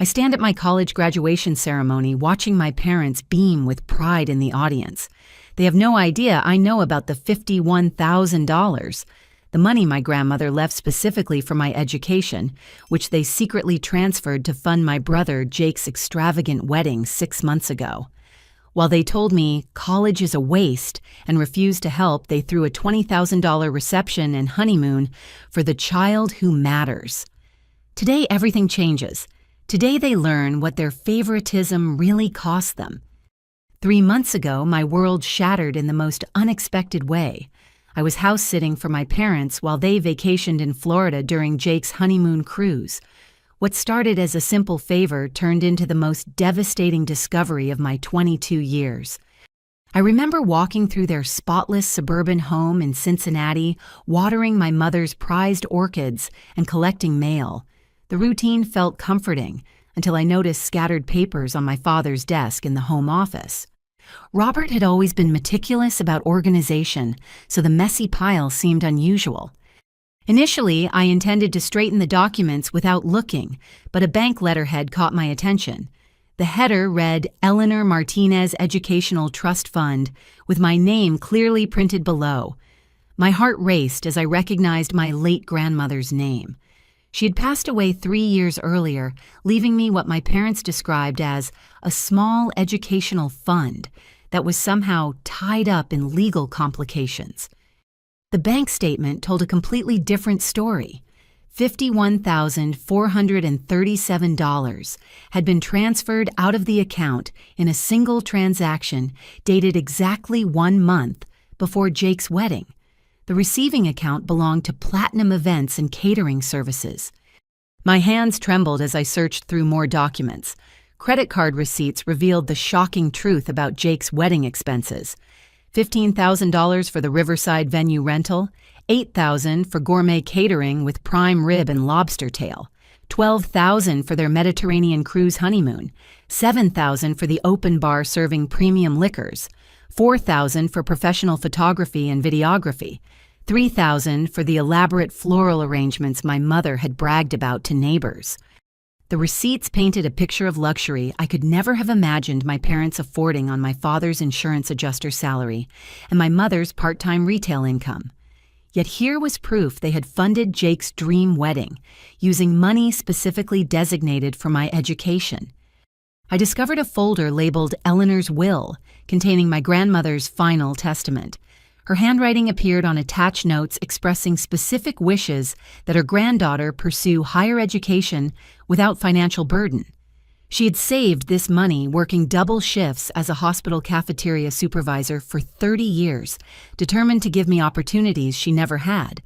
I stand at my college graduation ceremony watching my parents beam with pride in the audience. They have no idea I know about the $51,000, the money my grandmother left specifically for my education, which they secretly transferred to fund my brother Jake's extravagant wedding 6 months ago. While they told me college is a waste and refused to help, they threw a $20,000 reception and honeymoon for the child who matters. Today, everything changes. Today, they learn what their favoritism really cost them. 3 months ago, my world shattered in the most unexpected way. I was house-sitting for my parents while they vacationed in Florida during Jake's honeymoon cruise. What started as a simple favor turned into the most devastating discovery of my 22 years. I remember walking through their spotless suburban home in Cincinnati, watering my mother's prized orchids and collecting mail. The routine felt comforting until I noticed scattered papers on my father's desk in the home office. Robert had always been meticulous about organization, so the messy pile seemed unusual. Initially, I intended to straighten the documents without looking, but a bank letterhead caught my attention. The header read Eleanor Martinez Educational Trust Fund, with my name clearly printed below. My heart raced as I recognized my late grandmother's name. She had passed away 3 years earlier, leaving me what my parents described as a small educational fund that was somehow tied up in legal complications. The bank statement told a completely different story. $51,437 had been transferred out of the account in a single transaction dated exactly 1 month before Jake's wedding. The receiving account belonged to Platinum Events and Catering Services. My hands trembled as I searched through more documents. Credit card receipts revealed the shocking truth about Jake's wedding expenses. $15,000 for the Riverside venue rental, $8,000 for gourmet catering with prime rib and lobster tail, $12,000 for their Mediterranean cruise honeymoon, $7,000 for the open bar serving premium liquors, $4,000 for professional photography and videography, $3,000 for the elaborate floral arrangements my mother had bragged about to neighbors. The receipts painted a picture of luxury I could never have imagined my parents affording on my father's insurance adjuster salary and my mother's part-time retail income. Yet here was proof they had funded Jake's dream wedding, using money specifically designated for my education. I discovered a folder labeled Eleanor's Will, containing my grandmother's final testament. Her handwriting appeared on attached notes expressing specific wishes that her granddaughter pursue higher education without financial burden. She had saved this money working double shifts as a hospital cafeteria supervisor for 30 years, determined to give me opportunities she never had.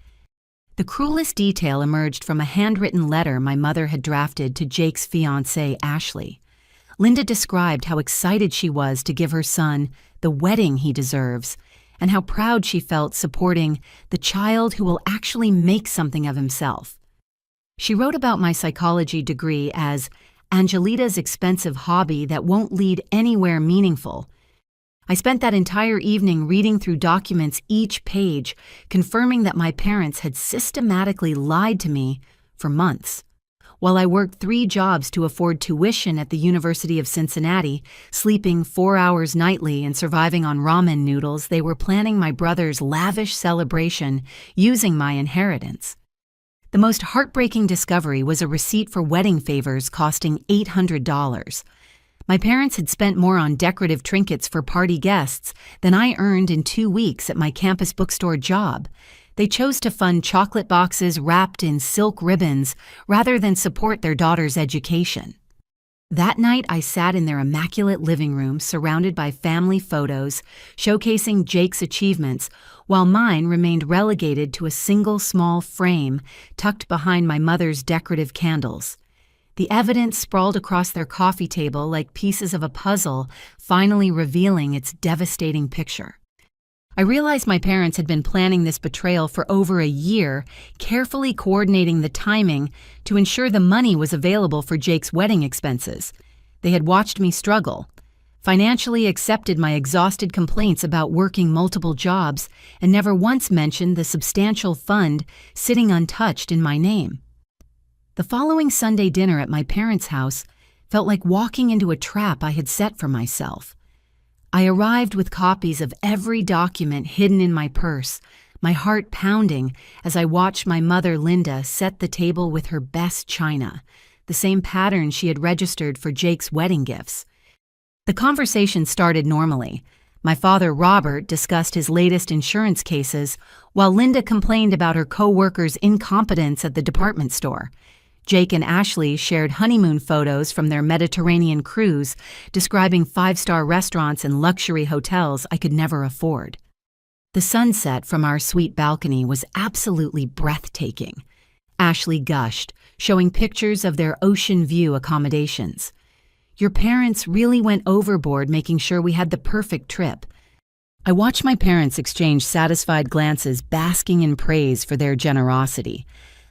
The cruelest detail emerged from a handwritten letter my mother had drafted to Jake's fiancée, Ashley. Linda described how excited she was to give her son the wedding he deserves, and how proud she felt supporting the child who will actually make something of himself. She wrote about my psychology degree as Angelita's expensive hobby that won't lead anywhere meaningful. I spent that entire evening reading through documents each page, confirming that my parents had systematically lied to me for months. While I worked 3 jobs to afford tuition at the University of Cincinnati, sleeping 4 hours nightly and surviving on ramen noodles, they were planning my brother's lavish celebration using my inheritance. The most heartbreaking discovery was a receipt for wedding favors costing $800. My parents had spent more on decorative trinkets for party guests than I earned in 2 weeks at my campus bookstore job. They chose to fund chocolate boxes wrapped in silk ribbons rather than support their daughter's education. That night, I sat in their immaculate living room surrounded by family photos showcasing Jake's achievements, while mine remained relegated to a single small frame tucked behind my mother's decorative candles. The evidence sprawled across their coffee table like pieces of a puzzle, finally revealing its devastating picture. I realized my parents had been planning this betrayal for over a year, carefully coordinating the timing to ensure the money was available for Jake's wedding expenses. They had watched me struggle, financially accepted my exhausted complaints about working multiple jobs, and never once mentioned the substantial fund sitting untouched in my name. The following Sunday dinner at my parents' house felt like walking into a trap I had set for myself. I arrived with copies of every document hidden in my purse, my heart pounding as I watched my mother, Linda, set the table with her best china, the same pattern she had registered for Jake's wedding gifts. The conversation started normally. My father, Robert, discussed his latest insurance cases, while Linda complained about her co-workers' incompetence at the department store. Jake and Ashley shared honeymoon photos from their Mediterranean cruise, describing five-star restaurants and luxury hotels I could never afford. The sunset from our suite balcony was absolutely breathtaking. Ashley gushed, showing pictures of their ocean view accommodations. Your parents really went overboard making sure we had the perfect trip. I watched my parents exchange satisfied glances, basking in praise for their generosity.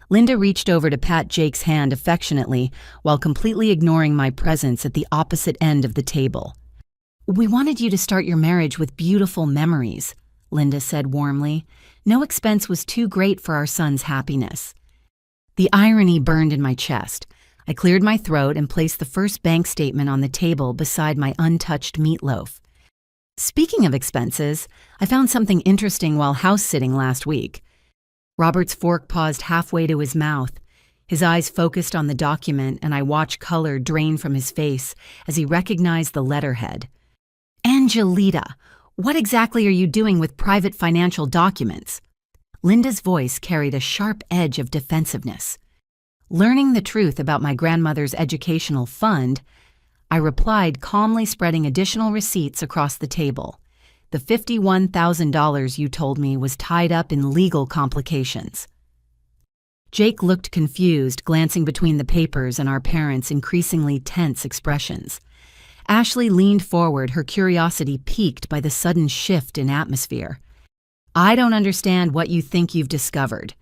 Linda reached over to pat Jake's hand affectionately while completely ignoring my presence at the opposite end of the table. "We wanted you to start your marriage with beautiful memories," Linda said warmly. "No expense was too great for our son's happiness." The irony burned in my chest. I cleared my throat and placed the first bank statement on the table beside my untouched meatloaf. Speaking of expenses, I found something interesting while house-sitting last week. Robert's fork paused halfway to his mouth. His eyes focused on the document, and I watched color drain from his face as he recognized the letterhead. "Angelita, what exactly are you doing with private financial documents?" Linda's voice carried a sharp edge of defensiveness. Learning the truth about my grandmother's educational fund, I replied, calmly spreading additional receipts across the table. "The $51,000 you told me was tied up in legal complications." Jake looked confused, glancing between the papers and our parents' increasingly tense expressions. Ashley leaned forward, her curiosity piqued by the sudden shift in atmosphere. "I don't understand what you think you've discovered."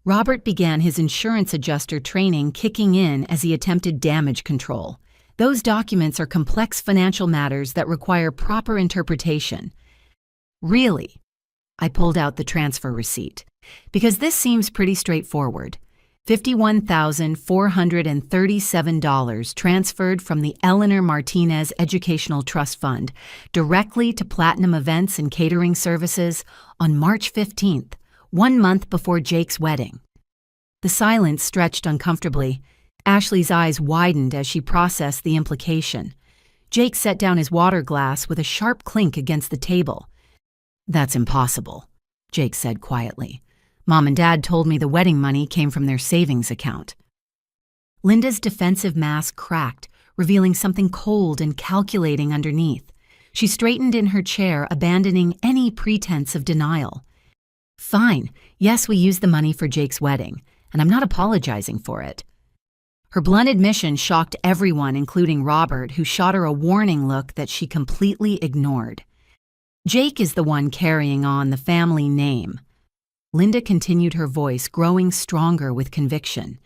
Robert began his insurance adjuster training, kicking in as he attempted damage control. "Those documents are complex financial matters that require proper interpretation." "Really?" I pulled out the transfer receipt. "Because this seems pretty straightforward. $51,437 transferred from the Eleanor Martinez Educational Trust Fund directly to Platinum Events and Catering Services on March 15th, 1 month before Jake's wedding." The silence stretched uncomfortably. Ashley's eyes widened as she processed the implication. Jake set down his water glass with a sharp clink against the table. "That's impossible," Jake said quietly. "Mom and Dad told me the wedding money came from their savings account." Linda's defensive mask cracked, revealing something cold and calculating underneath. She straightened in her chair, abandoning any pretense of denial. "Fine. Yes, we used the money for Jake's wedding, and I'm not apologizing for it." Her blunt admission shocked everyone, including Robert, who shot her a warning look that she completely ignored. "Jake is the one carrying on the family name." Linda continued, her voice growing stronger with conviction.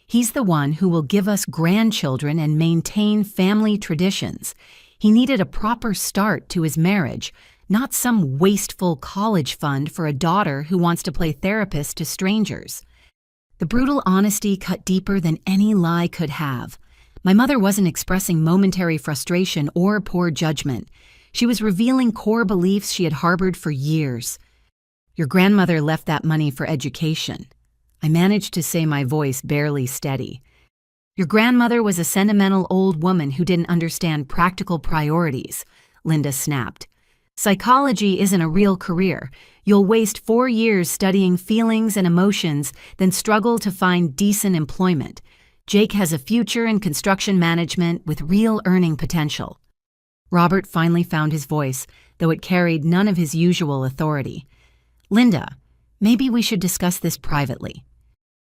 "He's the one who will give us grandchildren and maintain family traditions. He needed a proper start to his marriage, not some wasteful college fund for a daughter who wants to play therapist to strangers." The brutal honesty cut deeper than any lie could have. My mother wasn't expressing momentary frustration or poor judgment. She was revealing core beliefs she had harbored for years. "Your grandmother left that money for education." I managed to say, my voice barely steady. "Your grandmother was a sentimental old woman who didn't understand practical priorities," Linda snapped. "Psychology isn't a real career. You'll waste 4 years studying feelings and emotions, then struggle to find decent employment. Jake has a future in construction management with real earning potential." Robert finally found his voice, though it carried none of his usual authority. "Linda, maybe we should discuss this privately."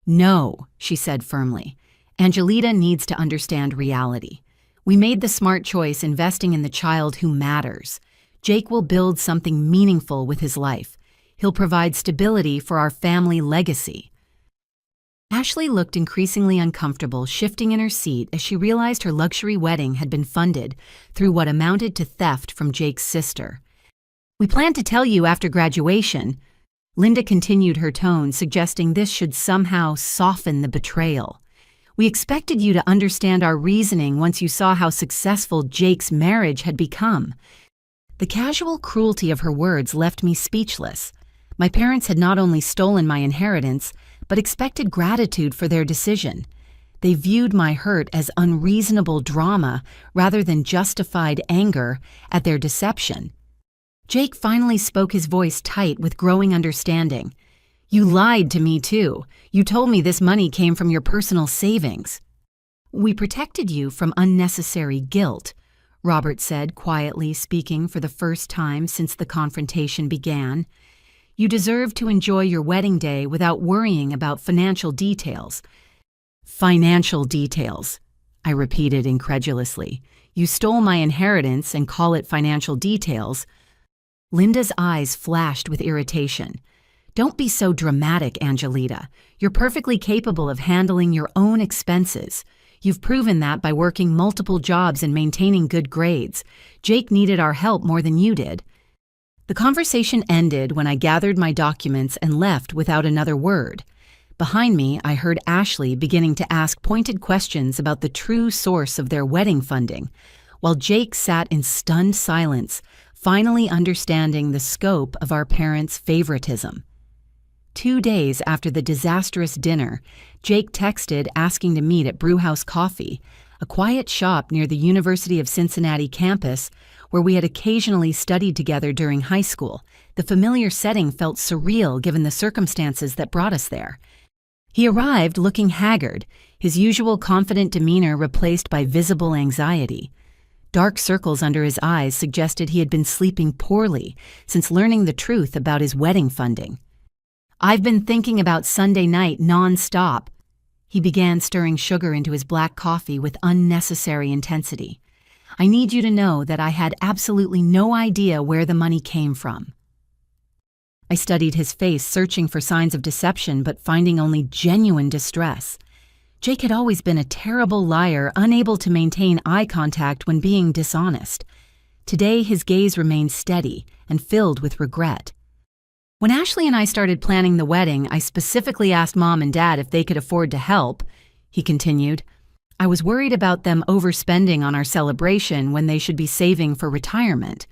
"No," she said firmly. "Angelita needs to understand reality. We made the smart choice investing in the child who matters. Jake will build something meaningful with his life. He'll provide stability for our family legacy." Ashley looked increasingly uncomfortable, shifting in her seat as she realized her luxury wedding had been funded through what amounted to theft from Jake's sister. "We plan to tell you after graduation." Linda continued, her tone suggesting this should somehow soften the betrayal. We expected you to understand our reasoning once you saw how successful Jake's marriage had become." The casual cruelty of her words left me speechless. My parents had not only stolen my inheritance, but expected gratitude for their decision. They viewed my hurt as unreasonable drama rather than justified anger at their deception. Jake finally spoke, his voice tight with growing understanding. "You lied to me too. You told me this money came from your personal savings." "We protected you from unnecessary guilt," Robert said, quietly, speaking for the first time since the confrontation began. "You deserve to enjoy your wedding day without worrying about financial details." "Financial details," I repeated incredulously. "You stole my inheritance and call it financial details." Linda's eyes flashed with irritation. "Don't be so dramatic, Angelita. You're perfectly capable of handling your own expenses. You've proven that by working multiple jobs and maintaining good grades. Jake needed our help more than you did." The conversation ended when I gathered my documents and left without another word. Behind me, I heard Ashley beginning to ask pointed questions about the true source of their wedding funding, while Jake sat in stunned silence, finally understanding the scope of our parents' favoritism. 2 days after the disastrous dinner, Jake texted asking to meet at Brewhouse Coffee, a quiet shop near the University of Cincinnati campus where we had occasionally studied together during high school. The familiar setting felt surreal given the circumstances that brought us there. He arrived looking haggard, his usual confident demeanor replaced by visible anxiety. Dark circles under his eyes suggested he had been sleeping poorly since learning the truth about his wedding funding. "I've been thinking about Sunday night non-stop." He began stirring sugar into his black coffee with unnecessary intensity. "I need you to know that I had absolutely no idea where the money came from." I studied his face, searching for signs of deception but finding only genuine distress. Jake had always been a terrible liar, unable to maintain eye contact when being dishonest. Today, his gaze remained steady and filled with regret. "When Ashley and I started planning the wedding, I specifically asked Mom and Dad if they could afford to help," he continued. "I was worried about them overspending on our celebration when they should be saving for retirement."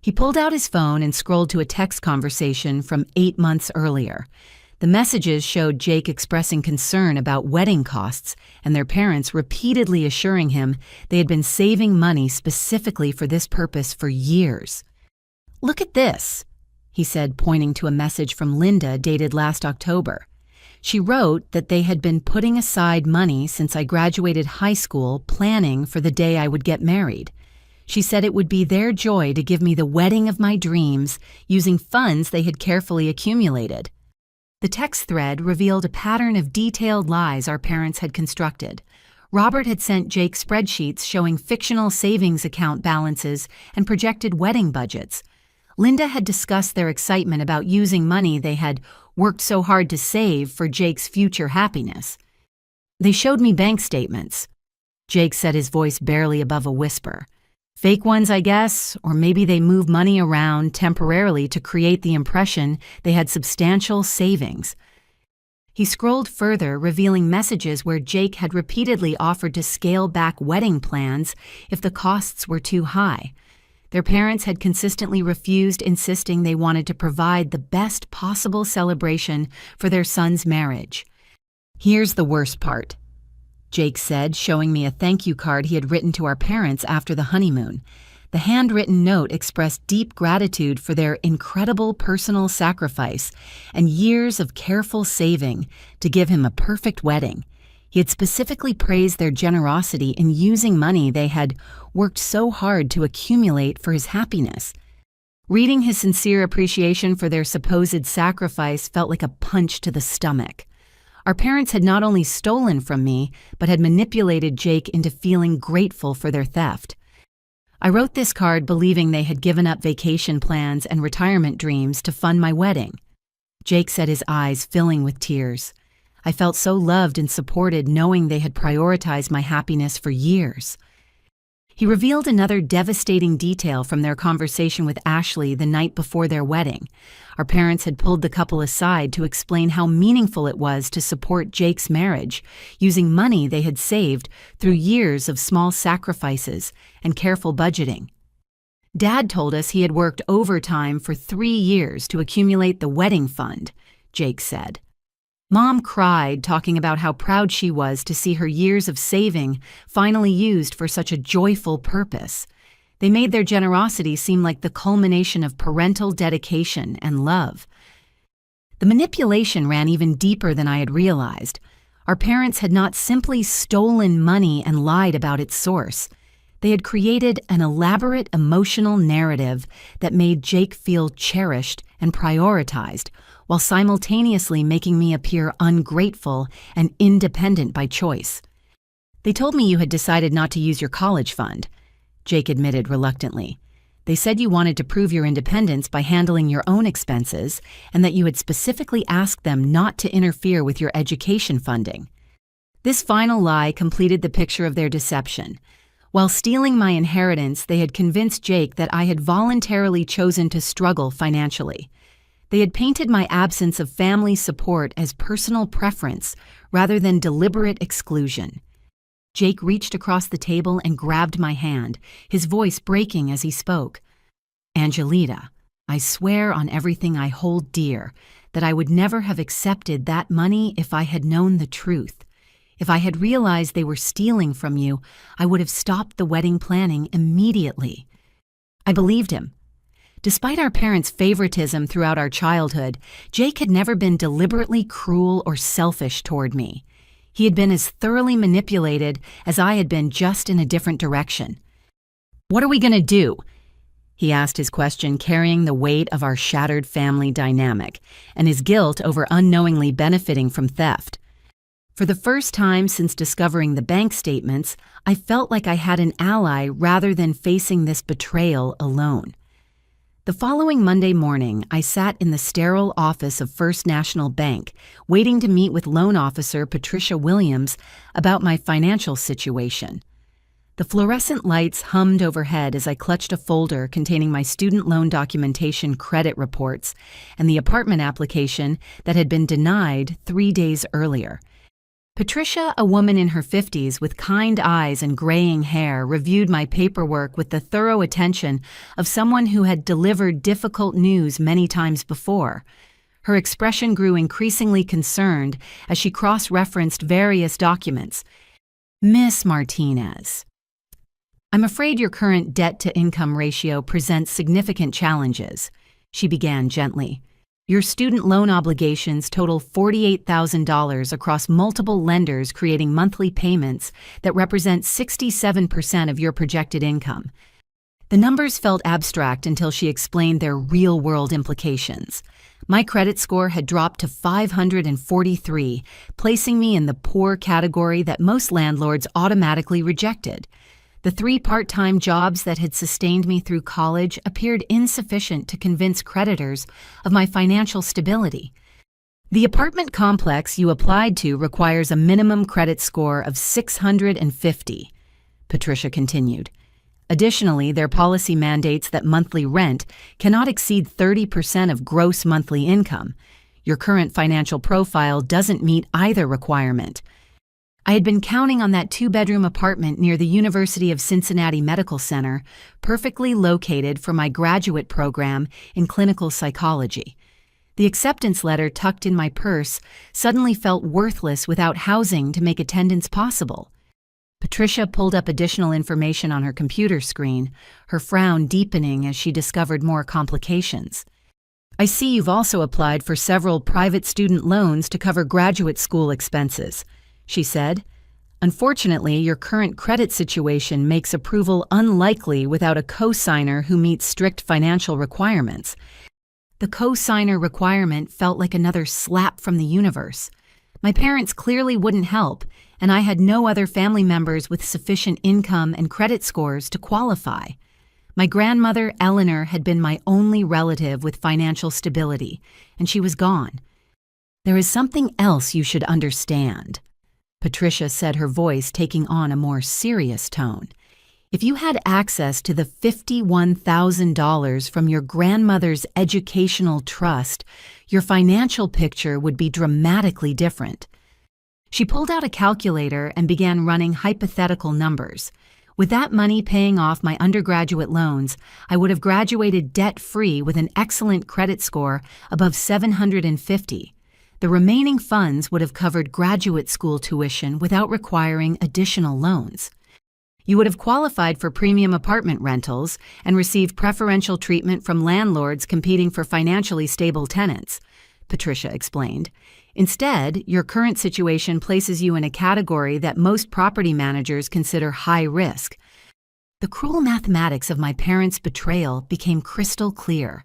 He pulled out his phone and scrolled to a text conversation from 8 months earlier. The messages showed Jake expressing concern about wedding costs and their parents repeatedly assuring him they had been saving money specifically for this purpose for years. "Look at this," he said, pointing to a message from Linda dated last October. She wrote that they had been putting aside money since I graduated high school, planning for the day I would get married. She said it would be their joy to give me the wedding of my dreams using funds they had carefully accumulated. The text thread revealed a pattern of detailed lies our parents had constructed. Robert had sent Jake spreadsheets showing fictional savings account balances and projected wedding budgets. Linda had discussed their excitement about using money they had worked so hard to save for Jake's future happiness. "They showed me bank statements," Jake said, his voice barely above a whisper. "Fake ones, I guess, or maybe they move money around temporarily to create the impression they had substantial savings." He scrolled further, revealing messages where Jake had repeatedly offered to scale back wedding plans if the costs were too high. Their parents had consistently refused, insisting they wanted to provide the best possible celebration for their son's marriage. "Here's the worst part," Jake said, showing me a thank you card he had written to our parents after the honeymoon. The handwritten note expressed deep gratitude for their incredible personal sacrifice and years of careful saving to give him a perfect wedding. He had specifically praised their generosity in using money they had worked so hard to accumulate for his happiness. Reading his sincere appreciation for their supposed sacrifice felt like a punch to the stomach. Our parents had not only stolen from me, but had manipulated Jake into feeling grateful for their theft. I wrote this card believing they had given up vacation plans and retirement dreams to fund my wedding. Jake said, his eyes filling with tears. I felt so loved and supported knowing they had prioritized my happiness for years. He revealed another devastating detail from their conversation with Ashley the night before their wedding. Our parents had pulled the couple aside to explain how meaningful it was to support Jake's marriage, using money they had saved through years of small sacrifices and careful budgeting. Dad told us he had worked overtime for 3 years to accumulate the wedding fund, Jake said. Mom cried, talking about how proud she was to see her years of saving finally used for such a joyful purpose. They made their generosity seem like the culmination of parental dedication and love. The manipulation ran even deeper than I had realized. Our parents had not simply stolen money and lied about its source. They had created an elaborate emotional narrative that made Jake feel cherished and prioritized, while simultaneously making me appear ungrateful and independent by choice. They told me you had decided not to use your college fund, Jake admitted reluctantly. They said you wanted to prove your independence by handling your own expenses and that you had specifically asked them not to interfere with your education funding. This final lie completed the picture of their deception. While stealing my inheritance, they had convinced Jake that I had voluntarily chosen to struggle financially. They had painted my absence of family support as personal preference rather than deliberate exclusion. Jake reached across the table and grabbed my hand, his voice breaking as he spoke. "Angelita, I swear on everything I hold dear that I would never have accepted that money if I had known the truth. If I had realized they were stealing from you, I would have stopped the wedding planning immediately." I believed him. Despite our parents' favoritism throughout our childhood, Jake had never been deliberately cruel or selfish toward me. He had been as thoroughly manipulated as I had been, just in a different direction. "What are we going to do?" He asked, his question carrying the weight of our shattered family dynamic and his guilt over unknowingly benefiting from theft. For the first time since discovering the bank statements, I felt like I had an ally rather than facing this betrayal alone. The following Monday morning, I sat in the sterile office of First National Bank, waiting to meet with loan officer Patricia Williams about my financial situation. The fluorescent lights hummed overhead as I clutched a folder containing my student loan documentation credit reports and the apartment application that had been denied 3 days earlier. Patricia, a woman in her 50s with kind eyes and graying hair, reviewed my paperwork with the thorough attention of someone who had delivered difficult news many times before. Her expression grew increasingly concerned as she cross-referenced various documents. "Miss Martinez, I'm afraid your current debt-to-income ratio presents significant challenges," she began gently. "Your student loan obligations total $48,000 across multiple lenders, creating monthly payments that represent 67% of your projected income." The numbers felt abstract until she explained their real-world implications. My credit score had dropped to 543, placing me in the poor category that most landlords automatically rejected. The 3 part-time jobs that had sustained me through college appeared insufficient to convince creditors of my financial stability. "The apartment complex you applied to requires a minimum credit score of 650, Patricia continued. "Additionally, their policy mandates that monthly rent cannot exceed 30% of gross monthly income. Your current financial profile doesn't meet either requirement." I had been counting on that 2-bedroom apartment near the University of Cincinnati Medical Center, perfectly located for my graduate program in clinical psychology. The acceptance letter tucked in my purse suddenly felt worthless without housing to make attendance possible. Patricia pulled up additional information on her computer screen, her frown deepening as she discovered more complications. "I see you've also applied for several private student loans to cover graduate school expenses," she said. "Unfortunately, your current credit situation makes approval unlikely without a co-signer who meets strict financial requirements." The co-signer requirement felt like another slap from the universe. My parents clearly wouldn't help, and I had no other family members with sufficient income and credit scores to qualify. My grandmother, Eleanor, had been my only relative with financial stability, and she was gone. "There is something else you should understand," Patricia said, her voice taking on a more serious tone. If you had access to the $51,000 from your grandmother's educational trust, your financial picture would be dramatically different. She pulled out a calculator and began running hypothetical numbers. With that money paying off my undergraduate loans, I would have graduated debt-free with an excellent credit score above 750. The remaining funds would have covered graduate school tuition without requiring additional loans. You would have qualified for premium apartment rentals and received preferential treatment from landlords competing for financially stable tenants, Patricia explained. Instead, your current situation places you in a category that most property managers consider high risk. The cruel mathematics of my parents' betrayal became crystal clear.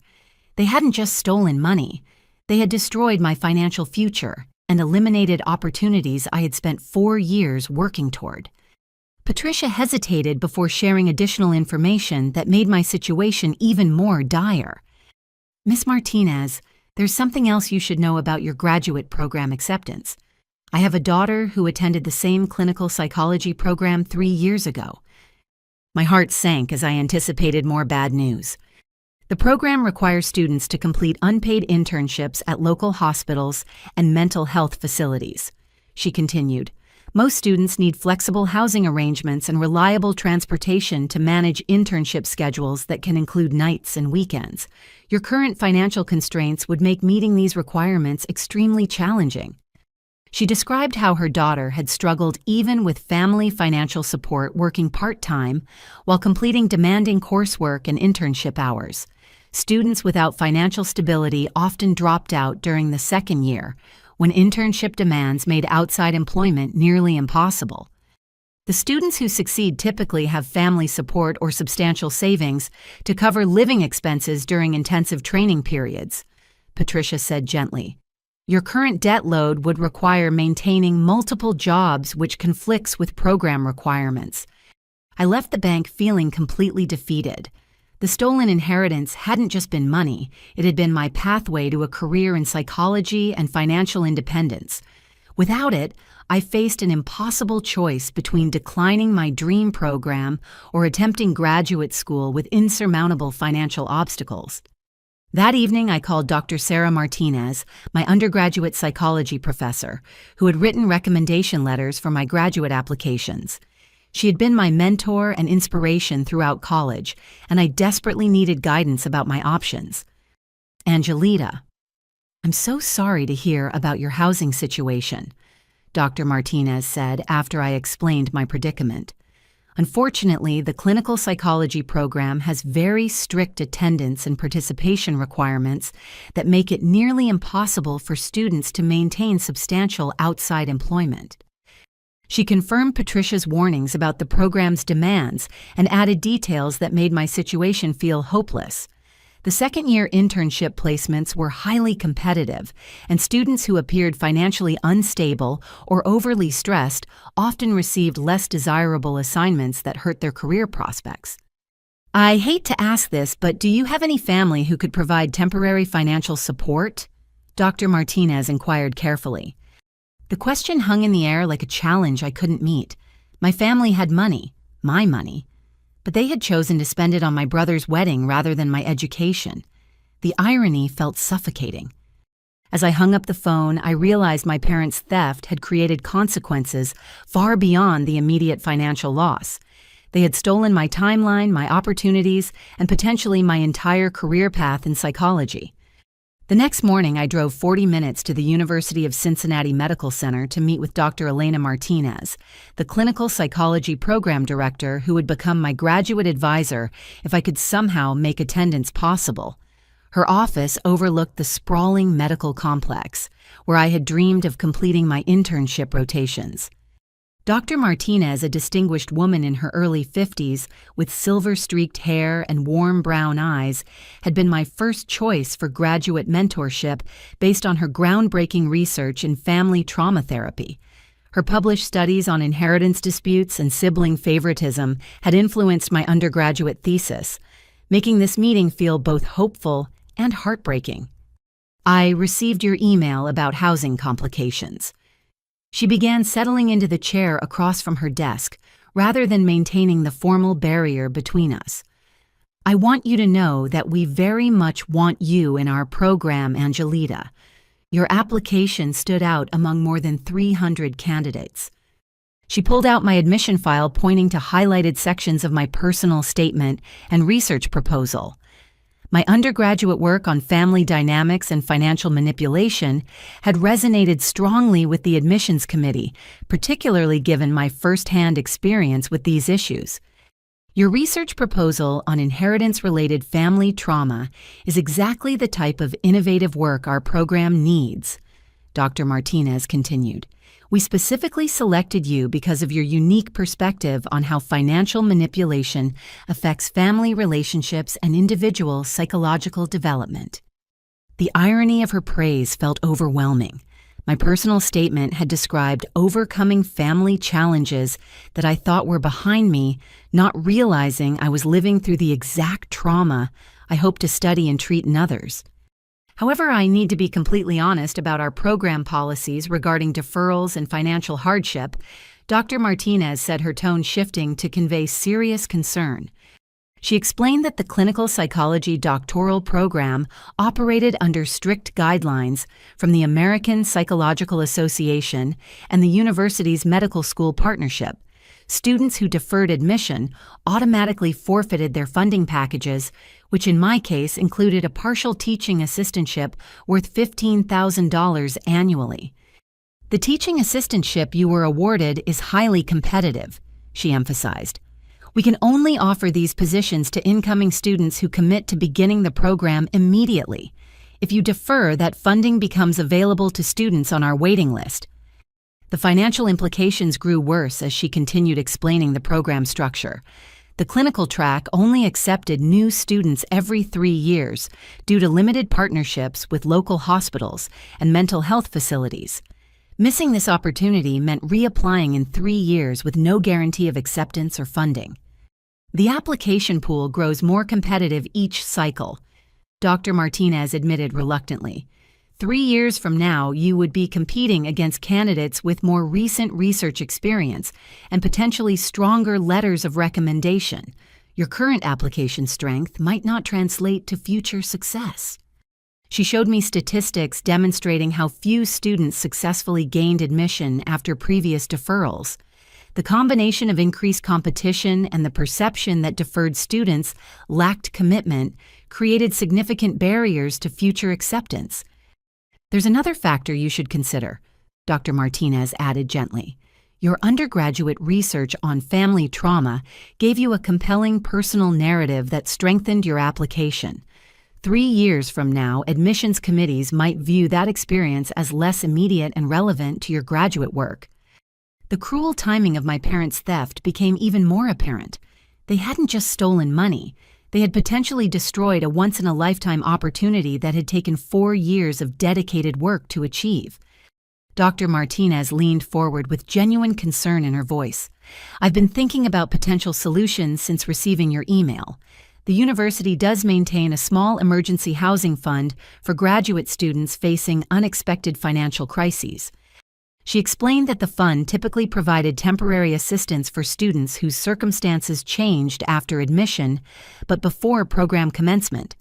They hadn't just stolen money. They had destroyed my financial future and eliminated opportunities I had spent 4 years working toward. Patricia hesitated before sharing additional information that made my situation even more dire. Miss Martinez, there's something else you should know about your graduate program acceptance. I have a daughter who attended the same clinical psychology program 3 years ago. My heart sank as I anticipated more bad news. The program requires students to complete unpaid internships at local hospitals and mental health facilities. She continued, most students need flexible housing arrangements and reliable transportation to manage internship schedules that can include nights and weekends. Your current financial constraints would make meeting these requirements extremely challenging. She described how her daughter had struggled even with family financial support working part-time while completing demanding coursework and internship hours. Students without financial stability often dropped out during the second year, when internship demands made outside employment nearly impossible. The students who succeed typically have family support or substantial savings to cover living expenses during intensive training periods, Patricia said gently. Your current debt load would require maintaining multiple jobs, which conflicts with program requirements. I left the bank feeling completely defeated. The stolen inheritance hadn't just been money, it had been my pathway to a career in psychology and financial independence. Without it, I faced an impossible choice between declining my dream program or attempting graduate school with insurmountable financial obstacles. That evening, I called Dr. Sarah Martinez, my undergraduate psychology professor, who had written recommendation letters for my graduate applications. She had been my mentor and inspiration throughout college, and I desperately needed guidance about my options. Angelita, I'm so sorry to hear about your housing situation, Dr. Martinez said after I explained my predicament. Unfortunately, the clinical psychology program has very strict attendance and participation requirements that make it nearly impossible for students to maintain substantial outside employment. She confirmed Patricia's warnings about the program's demands and added details that made my situation feel hopeless. The second-year internship placements were highly competitive, and students who appeared financially unstable or overly stressed often received less desirable assignments that hurt their career prospects. I hate to ask this, but do you have any family who could provide temporary financial support? Dr. Martinez inquired carefully. The question hung in the air like a challenge I couldn't meet. My family had money, my money, but they had chosen to spend it on my brother's wedding rather than my education. The irony felt suffocating. As I hung up the phone, I realized my parents' theft had created consequences far beyond the immediate financial loss. They had stolen my timeline, my opportunities, and potentially my entire career path in psychology. The next morning, I drove 40 minutes to the University of Cincinnati Medical Center to meet with Dr. Elena Martinez, the clinical psychology program director who would become my graduate advisor if I could somehow make attendance possible. Her office overlooked the sprawling medical complex, where I had dreamed of completing my internship rotations. Dr. Martinez, a distinguished woman in her early 50s with silver-streaked hair and warm brown eyes, had been my first choice for graduate mentorship based on her groundbreaking research in family trauma therapy. Her published studies on inheritance disputes and sibling favoritism had influenced my undergraduate thesis, making this meeting feel both hopeful and heartbreaking. I received your email about housing complications. She began settling into the chair across from her desk, rather than maintaining the formal barrier between us. I want you to know that we very much want you in our program, Angelita. Your application stood out among more than 300 candidates. She pulled out my admission file, pointing to highlighted sections of my personal statement and research proposal. My undergraduate work on family dynamics and financial manipulation had resonated strongly with the admissions committee, particularly given my first-hand experience with these issues. Your research proposal on inheritance-related family trauma is exactly the type of innovative work our program needs, Dr. Martinez continued. We specifically selected you because of your unique perspective on how financial manipulation affects family relationships and individual psychological development. The irony of her praise felt overwhelming. My personal statement had described overcoming family challenges that I thought were behind me, not realizing I was living through the exact trauma I hope to study and treat in others. However, I need to be completely honest about our program policies regarding deferrals and financial hardship. Dr. Martinez said, her tone shifting to convey serious concern. She explained that the clinical psychology doctoral program operated under strict guidelines from the American Psychological Association and the university's medical school partnership. Students who deferred admission automatically forfeited their funding packages, which in my case included a partial teaching assistantship worth $15,000 annually. The teaching assistantship you were awarded is highly competitive, she emphasized. We can only offer these positions to incoming students who commit to beginning the program immediately. If you defer, that funding becomes available to students on our waiting list. The financial implications grew worse as she continued explaining the program structure. The clinical track only accepted new students every 3 years due to limited partnerships with local hospitals and mental health facilities. Missing this opportunity meant reapplying in 3 years with no guarantee of acceptance or funding. The application pool grows more competitive each cycle, Dr. Martinez admitted reluctantly. 3 years from now, you would be competing against candidates with more recent research experience and potentially stronger letters of recommendation. Your current application strength might not translate to future success. She showed me statistics demonstrating how few students successfully gained admission after previous deferrals. The combination of increased competition and the perception that deferred students lacked commitment created significant barriers to future acceptance. There's another factor you should consider, Dr. Martinez added gently. Your undergraduate research on family trauma gave you a compelling personal narrative that strengthened your application. 3 years from now, admissions committees might view that experience as less immediate and relevant to your graduate work. The cruel timing of my parents' theft became even more apparent. They hadn't just stolen money. They had potentially destroyed a once-in-a-lifetime opportunity that had taken 4 years of dedicated work to achieve. Dr. Martinez leaned forward with genuine concern in her voice. I've been thinking about potential solutions since receiving your email. The university does maintain a small emergency housing fund for graduate students facing unexpected financial crises. She explained that the fund typically provided temporary assistance for students whose circumstances changed after admission, but before program commencement.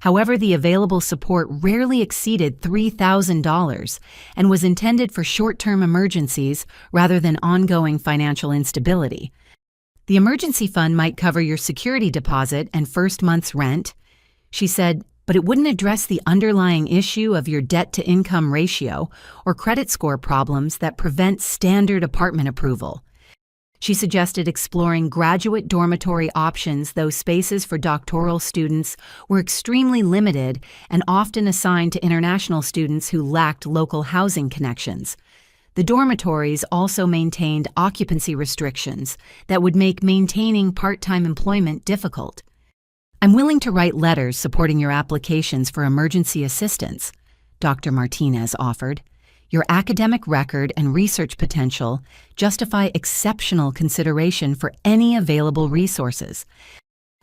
However, the available support rarely exceeded $3,000 and was intended for short-term emergencies rather than ongoing financial instability. The emergency fund might cover your security deposit and first month's rent, she said, but it wouldn't address the underlying issue of your debt-to-income ratio or credit score problems that prevent standard apartment approval. She suggested exploring graduate dormitory options, though spaces for doctoral students were extremely limited and often assigned to international students who lacked local housing connections. The dormitories also maintained occupancy restrictions that would make maintaining part-time employment difficult. I'm willing to write letters supporting your applications for emergency assistance, Dr. Martinez offered. Your academic record and research potential justify exceptional consideration for any available resources.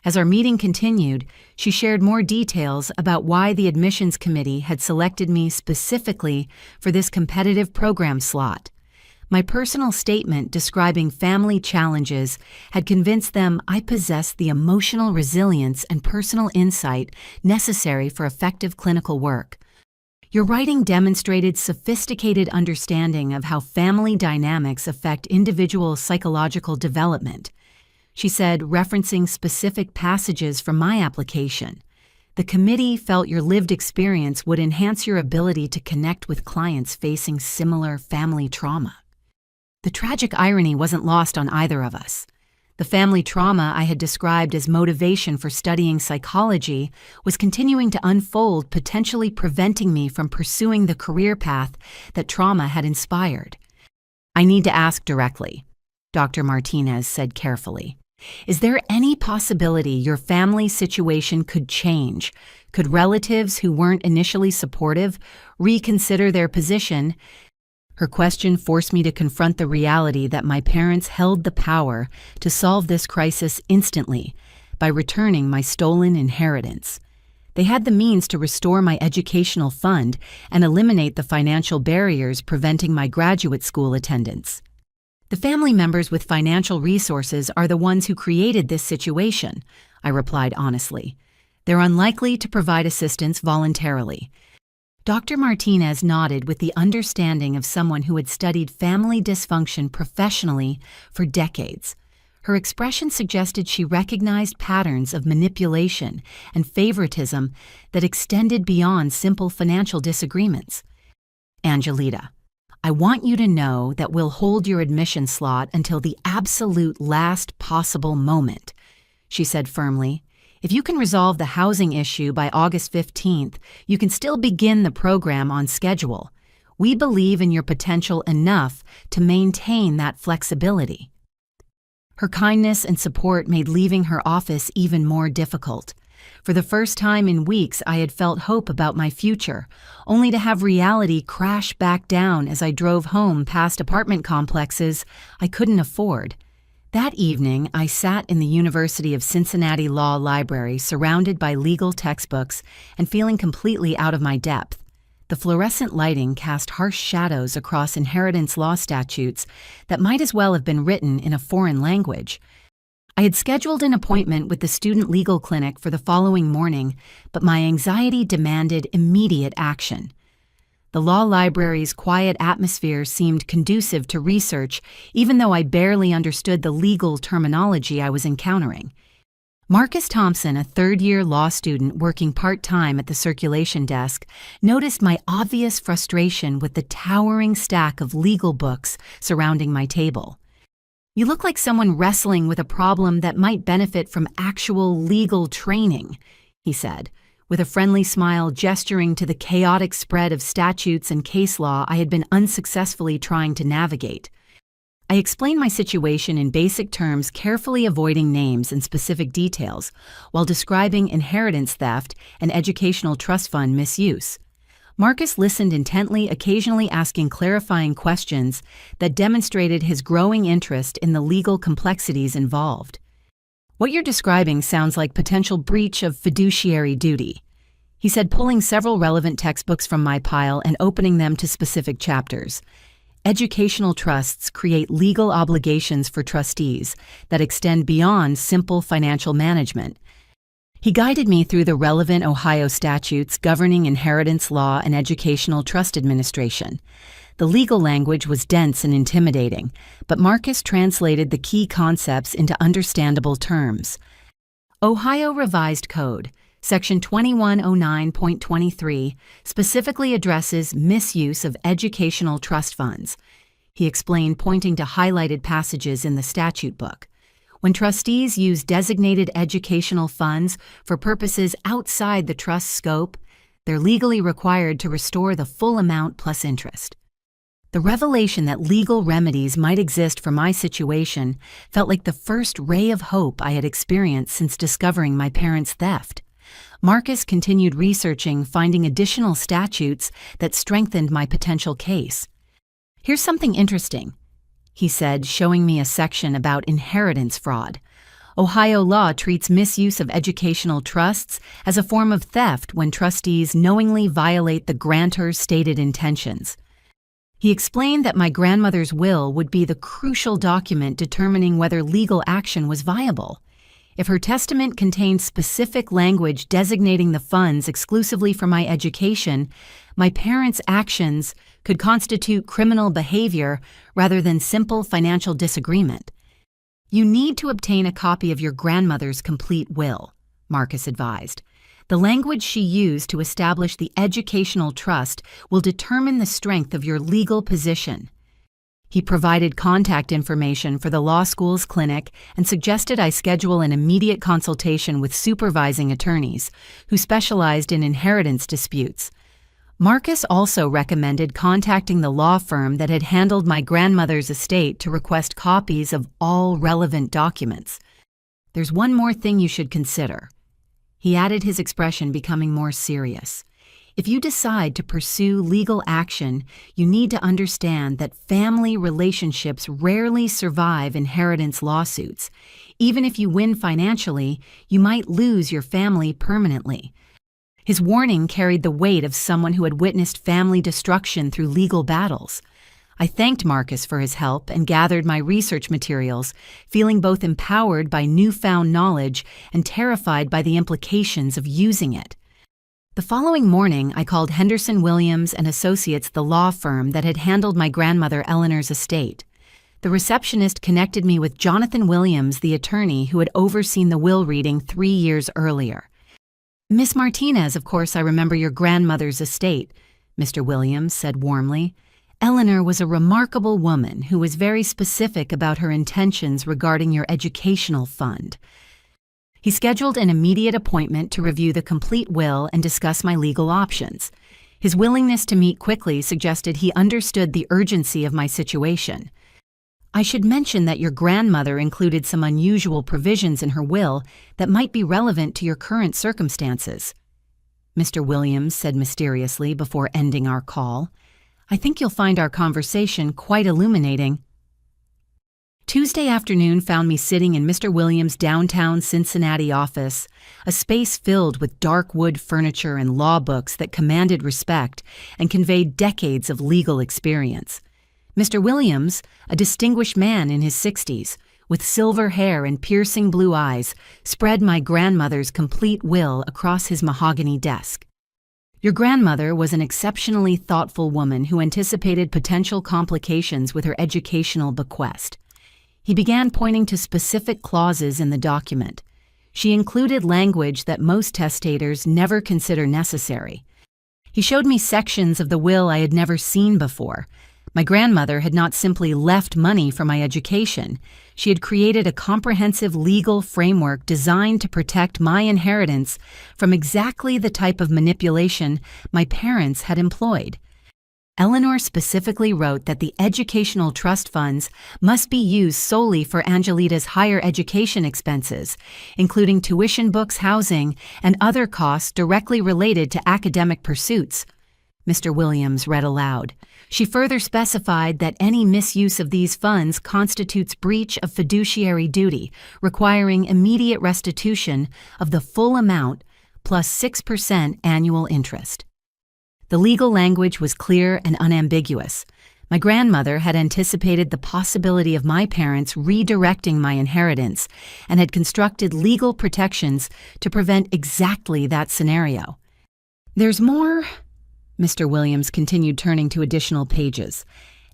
As our meeting continued, she shared more details about why the admissions committee had selected me specifically for this competitive program slot. My personal statement describing family challenges had convinced them I possessed the emotional resilience and personal insight necessary for effective clinical work. Your writing demonstrated sophisticated understanding of how family dynamics affect individual psychological development, she said, referencing specific passages from my application. The committee felt your lived experience would enhance your ability to connect with clients facing similar family trauma. The tragic irony wasn't lost on either of us. The family trauma I had described as motivation for studying psychology was continuing to unfold, potentially preventing me from pursuing the career path that trauma had inspired. "I need to ask directly," Dr. Martinez said carefully. "Is there any possibility your family situation could change? Could relatives who weren't initially supportive reconsider their position?" Her question forced me to confront the reality that my parents held the power to solve this crisis instantly by returning my stolen inheritance. They had the means to restore my educational fund and eliminate the financial barriers preventing my graduate school attendance. "The family members with financial resources are the ones who created this situation," I replied honestly. "They're unlikely to provide assistance voluntarily." Dr. Martinez nodded with the understanding of someone who had studied family dysfunction professionally for decades. Her expression suggested she recognized patterns of manipulation and favoritism that extended beyond simple financial disagreements. "Angelita, I want you to know that we'll hold your admission slot until the absolute last possible moment," she said firmly. "If you can resolve the housing issue by August 15th, you can still begin the program on schedule. We believe in your potential enough to maintain that flexibility." Her kindness and support made leaving her office even more difficult. For the first time in weeks, I had felt hope about my future, only to have reality crash back down as I drove home past apartment complexes I couldn't afford. That evening, I sat in the University of Cincinnati Law Library surrounded by legal textbooks and feeling completely out of my depth. The fluorescent lighting cast harsh shadows across inheritance law statutes that might as well have been written in a foreign language. I had scheduled an appointment with the student legal clinic for the following morning, but my anxiety demanded immediate action. The law library's quiet atmosphere seemed conducive to research, even though I barely understood the legal terminology I was encountering. Marcus Thompson, a third-year law student working part-time at the circulation desk, noticed my obvious frustration with the towering stack of legal books surrounding my table. "You look like someone wrestling with a problem that might benefit from actual legal training," he said, with a friendly smile gesturing to the chaotic spread of statutes and case law I had been unsuccessfully trying to navigate. I explained my situation in basic terms, carefully avoiding names and specific details, while describing inheritance theft and educational trust fund misuse. Marcus listened intently, occasionally asking clarifying questions that demonstrated his growing interest in the legal complexities involved. "What you're describing sounds like potential breach of fiduciary duty," he said, pulling several relevant textbooks from my pile and opening them to specific chapters. "Educational trusts create legal obligations for trustees that extend beyond simple financial management." He guided me through the relevant Ohio statutes governing inheritance law and educational trust administration. The legal language was dense and intimidating, but Marcus translated the key concepts into understandable terms. Ohio Revised Code, Section 2109.23, specifically addresses misuse of educational trust funds, he explained, pointing to highlighted passages in the statute book. When trustees use designated educational funds for purposes outside the trust scope, they're legally required to restore the full amount plus interest. The revelation that legal remedies might exist for my situation felt like the first ray of hope I had experienced since discovering my parents' theft. Marcus continued researching, finding additional statutes that strengthened my potential case. "Here's something interesting," he said, showing me a section about inheritance fraud. "Ohio law treats misuse of educational trusts as a form of theft when trustees knowingly violate the grantor's stated intentions." He explained that my grandmother's will would be the crucial document determining whether legal action was viable. If her testament contained specific language designating the funds exclusively for my education, my parents' actions could constitute criminal behavior rather than simple financial disagreement. You need to obtain a copy of your grandmother's complete will, Marcus advised. The language she used to establish the educational trust will determine the strength of your legal position. He provided contact information for the law school's clinic and suggested I schedule an immediate consultation with supervising attorneys who specialized in inheritance disputes. Marcus also recommended contacting the law firm that had handled my grandmother's estate to request copies of all relevant documents. There's one more thing you should consider. He added, his expression becoming more serious. If you decide to pursue legal action, you need to understand that family relationships rarely survive inheritance lawsuits. Even if you win financially, you might lose your family permanently. His warning carried the weight of someone who had witnessed family destruction through legal battles. I thanked Marcus for his help and gathered my research materials, feeling both empowered by newfound knowledge and terrified by the implications of using it. The following morning, I called Henderson Williams and Associates, the law firm that had handled my grandmother Eleanor's estate. The receptionist connected me with Jonathan Williams, the attorney who had overseen the will reading 3 years earlier. "Miss Martinez, of course I remember your grandmother's estate," Mr. Williams said warmly. "Eleanor was a remarkable woman who was very specific about her intentions regarding your educational fund." He scheduled an immediate appointment to review the complete will and discuss my legal options. His willingness to meet quickly suggested he understood the urgency of my situation. "I should mention that your grandmother included some unusual provisions in her will that might be relevant to your current circumstances," Mr. Williams said mysteriously before ending our call. "I think you'll find our conversation quite illuminating." Tuesday afternoon found me sitting in Mr. Williams' downtown Cincinnati office, a space filled with dark wood furniture and law books that commanded respect and conveyed decades of legal experience. Mr. Williams, a distinguished man in his 60s, with silver hair and piercing blue eyes, spread my grandmother's complete will across his mahogany desk. "Your grandmother was an exceptionally thoughtful woman who anticipated potential complications with her educational bequest." He began pointing to specific clauses in the document. She included language that most testators never consider necessary. He showed me sections of the will I had never seen before. My grandmother had not simply left money for my education. She had created a comprehensive legal framework designed to protect my inheritance from exactly the type of manipulation my parents had employed. Eleanor specifically wrote that the educational trust funds must be used solely for Angelita's higher education expenses, including tuition, books, housing, and other costs directly related to academic pursuits. Mr. Williams read aloud. She further specified that any misuse of these funds constitutes breach of fiduciary duty, requiring immediate restitution of the full amount plus 6% annual interest. The legal language was clear and unambiguous. My grandmother had anticipated the possibility of my parents redirecting my inheritance and had constructed legal protections to prevent exactly that scenario. "There's more," Mr. Williams continued, turning to additional pages.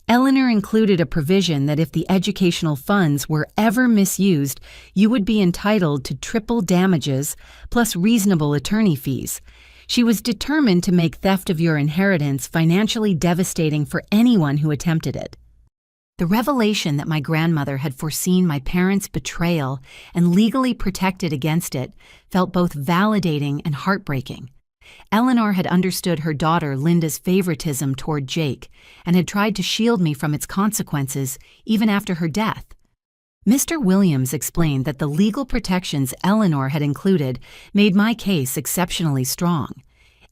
"Eleanor included a provision that if the educational funds were ever misused, you would be entitled to triple damages plus reasonable attorney fees. She was determined to make theft of your inheritance financially devastating for anyone who attempted it." The revelation that my grandmother had foreseen my parents' betrayal and legally protected against it felt both validating and heartbreaking. Eleanor had understood her daughter Linda's favoritism toward Jake and had tried to shield me from its consequences even after her death. Mr. Williams explained that the legal protections Eleanor had included made my case exceptionally strong.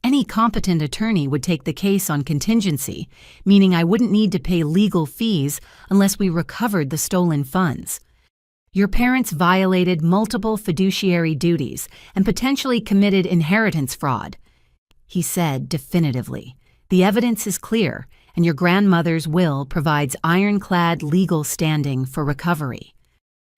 Any competent attorney would take the case on contingency, meaning I wouldn't need to pay legal fees unless we recovered the stolen funds. "Your parents violated multiple fiduciary duties and potentially committed inheritance fraud," he said definitively. "The evidence is clear, and your grandmother's will provides ironclad legal standing for recovery.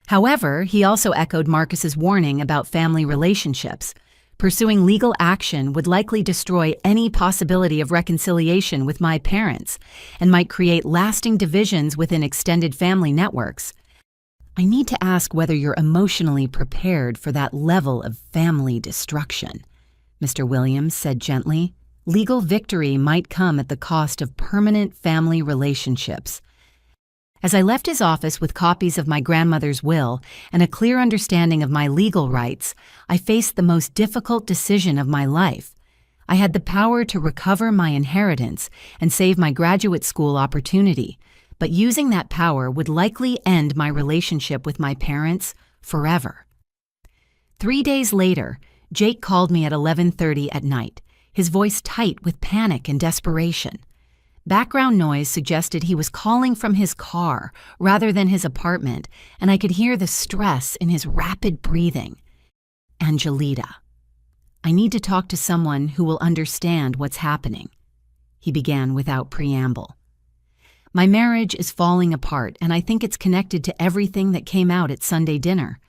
However, he also echoed Marcus's warning about family relationships. Pursuing legal action would likely destroy any possibility of reconciliation with my parents and might create lasting divisions within extended family networks. I need to ask whether you're emotionally prepared for that level of family destruction, Mr. Williams said gently. Legal victory might come at the cost of permanent family relationships. As I left his office with copies of my grandmother's will and a clear understanding of my legal rights, I faced the most difficult decision of my life. I had the power to recover my inheritance and save my graduate school opportunity, but using that power would likely end my relationship with my parents forever. 3 days later, Jake called me at 11:30 at night, his voice tight with panic and desperation. Background noise suggested he was calling from his car rather than his apartment, and I could hear the stress in his rapid breathing. Angelita. I need to talk to someone who will understand what's happening, he began without preamble. My marriage is falling apart, and I think it's connected to everything that came out at Sunday dinner.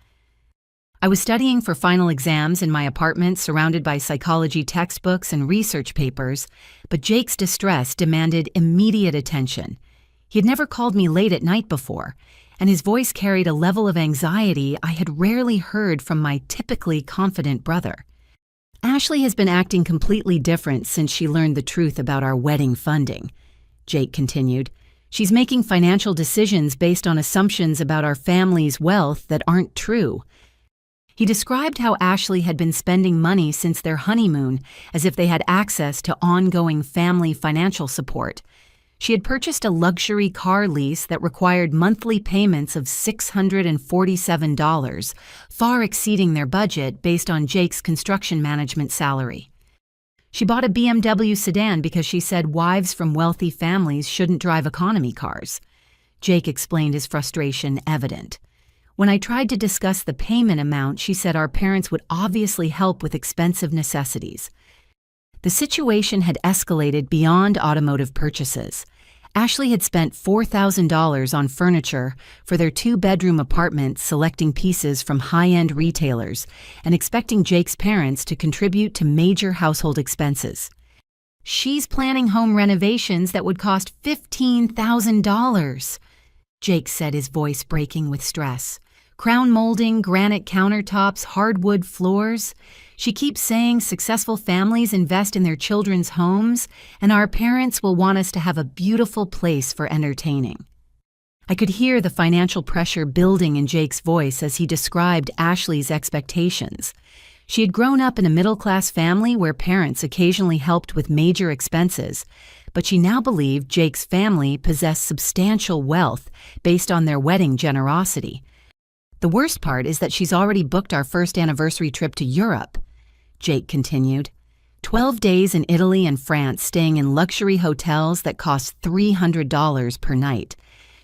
I was studying for final exams in my apartment surrounded by psychology textbooks and research papers, but Jake's distress demanded immediate attention. He had never called me late at night before, and his voice carried a level of anxiety I had rarely heard from my typically confident brother. Ashley has been acting completely different since she learned the truth about our wedding funding, Jake continued. She's making financial decisions based on assumptions about our family's wealth that aren't true. He described how Ashley had been spending money since their honeymoon as if they had access to ongoing family financial support. She had purchased a luxury car lease that required monthly payments of $647, far exceeding their budget based on Jake's construction management salary. She bought a BMW sedan because she said wives from wealthy families shouldn't drive economy cars. Jake explained his frustration evident. When I tried to discuss the payment amount, she said our parents would obviously help with expensive necessities. The situation had escalated beyond automotive purchases. Ashley had spent $4,000 on furniture for their 2-bedroom apartment, selecting pieces from high-end retailers and expecting Jake's parents to contribute to major household expenses. She's planning home renovations that would cost $15,000, Jake said, his voice breaking with stress. Crown molding, granite countertops, hardwood floors. She keeps saying successful families invest in their children's homes, and our parents will want us to have a beautiful place for entertaining. I could hear the financial pressure building in Jake's voice as he described Ashley's expectations. She had grown up in a middle-class family where parents occasionally helped with major expenses, but she now believed Jake's family possessed substantial wealth based on their wedding generosity. The worst part is that she's already booked our first anniversary trip to Europe, Jake continued. 12 days in Italy and France, staying in luxury hotels that cost $300 per night.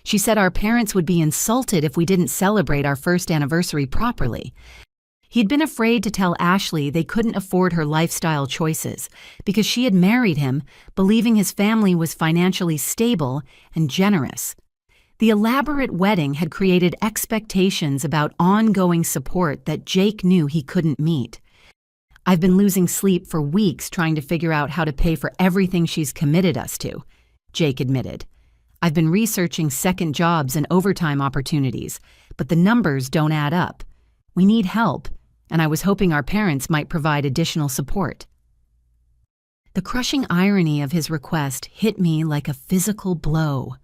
She said our parents would be insulted if we didn't celebrate our first anniversary properly. He'd been afraid to tell Ashley they couldn't afford her lifestyle choices because she had married him, believing his family was financially stable and generous. The elaborate wedding had created expectations about ongoing support that Jake knew he couldn't meet. I've been losing sleep for weeks trying to figure out how to pay for everything she's committed us to, Jake admitted. I've been researching second jobs and overtime opportunities, but the numbers don't add up. We need help, and I was hoping our parents might provide additional support. The crushing irony of his request hit me like a physical blow.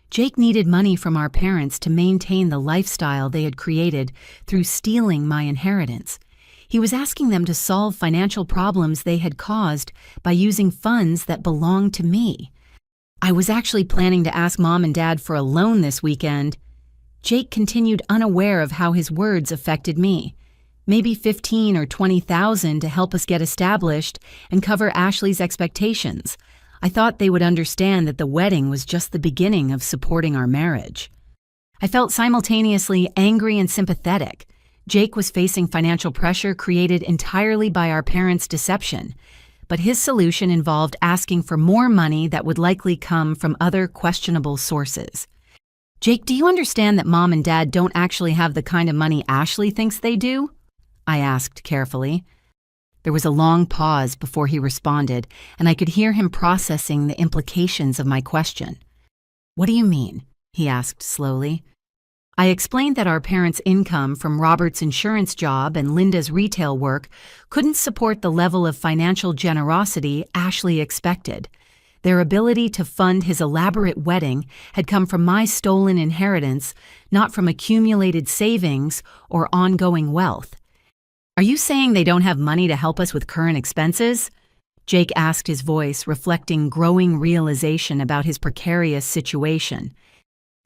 Jake needed money from our parents to maintain the lifestyle they had created through stealing my inheritance. He was asking them to solve financial problems they had caused by using funds that belonged to me. I was actually planning to ask Mom and Dad for a loan this weekend. Jake continued, unaware of how his words affected me. Maybe $15,000 or $20,000 to help us get established and cover Ashley's expectations. I thought they would understand that the wedding was just the beginning of supporting our marriage. I felt simultaneously angry and sympathetic. Jake was facing financial pressure created entirely by our parents' deception, but his solution involved asking for more money that would likely come from other questionable sources. "Jake, do you understand that Mom and Dad don't actually have the kind of money Ashley thinks they do?" I asked carefully. There was a long pause before he responded, and I could hear him processing the implications of my question. "What do you mean?" he asked slowly. I explained that our parents' income from Robert's insurance job and Linda's retail work couldn't support the level of financial generosity Ashley expected. Their ability to fund his elaborate wedding had come from my stolen inheritance, not from accumulated savings or ongoing wealth. "Are you saying they don't have money to help us with current expenses?" Jake asked, his voice reflecting growing realization about his precarious situation.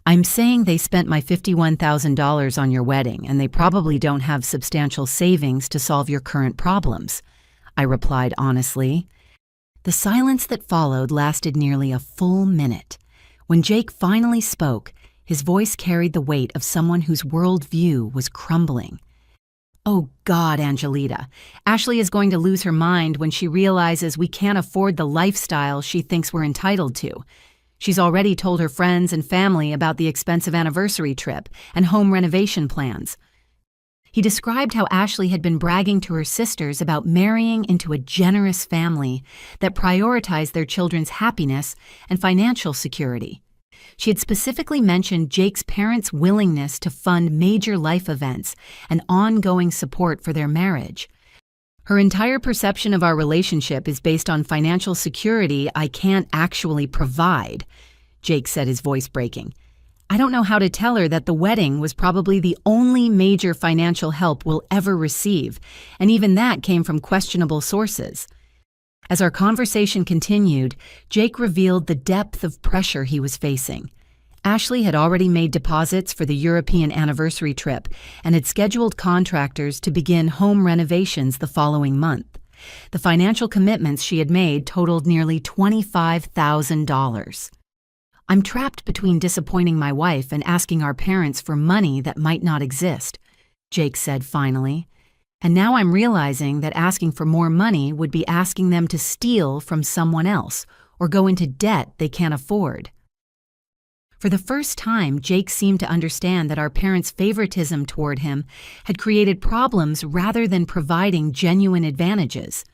"I'm saying they spent my $51,000 on your wedding, and they probably don't have substantial savings to solve your current problems," I replied honestly. The silence that followed lasted nearly a full minute. When Jake finally spoke, his voice carried the weight of someone whose worldview was crumbling. "Oh God, Angelita, Ashley is going to lose her mind when she realizes we can't afford the lifestyle she thinks we're entitled to. She's already told her friends and family about the expensive anniversary trip and home renovation plans." He described how Ashley had been bragging to her sisters about marrying into a generous family that prioritized their children's happiness and financial security. She had specifically mentioned Jake's parents' willingness to fund major life events and ongoing support for their marriage. "Her entire perception of our relationship is based on financial security I can't actually provide," Jake said, his voice breaking. "I don't know how to tell her that the wedding was probably the only major financial help we'll ever receive, and even that came from questionable sources." As our conversation continued, Jake revealed the depth of pressure he was facing. Ashley had already made deposits for the European anniversary trip and had scheduled contractors to begin home renovations the following month. The financial commitments she had made totaled nearly $25,000. "I'm trapped between disappointing my wife and asking our parents for money that might not exist," Jake said finally. "And now I'm realizing that asking for more money would be asking them to steal from someone else or go into debt they can't afford." For the first time, Jake seemed to understand that our parents' favoritism toward him had created problems rather than providing genuine advantages.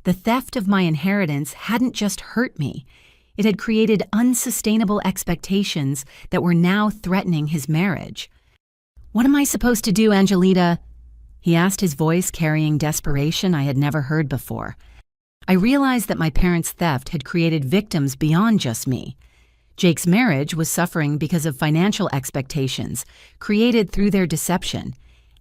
The theft of my inheritance hadn't just hurt me. It had created unsustainable expectations that were now threatening his marriage. "What am I supposed to do, Angelita?" he asked, his voice carrying desperation I had never heard before. I realized that my parents' theft had created victims beyond just me. Jake's marriage was suffering because of financial expectations created through their deception,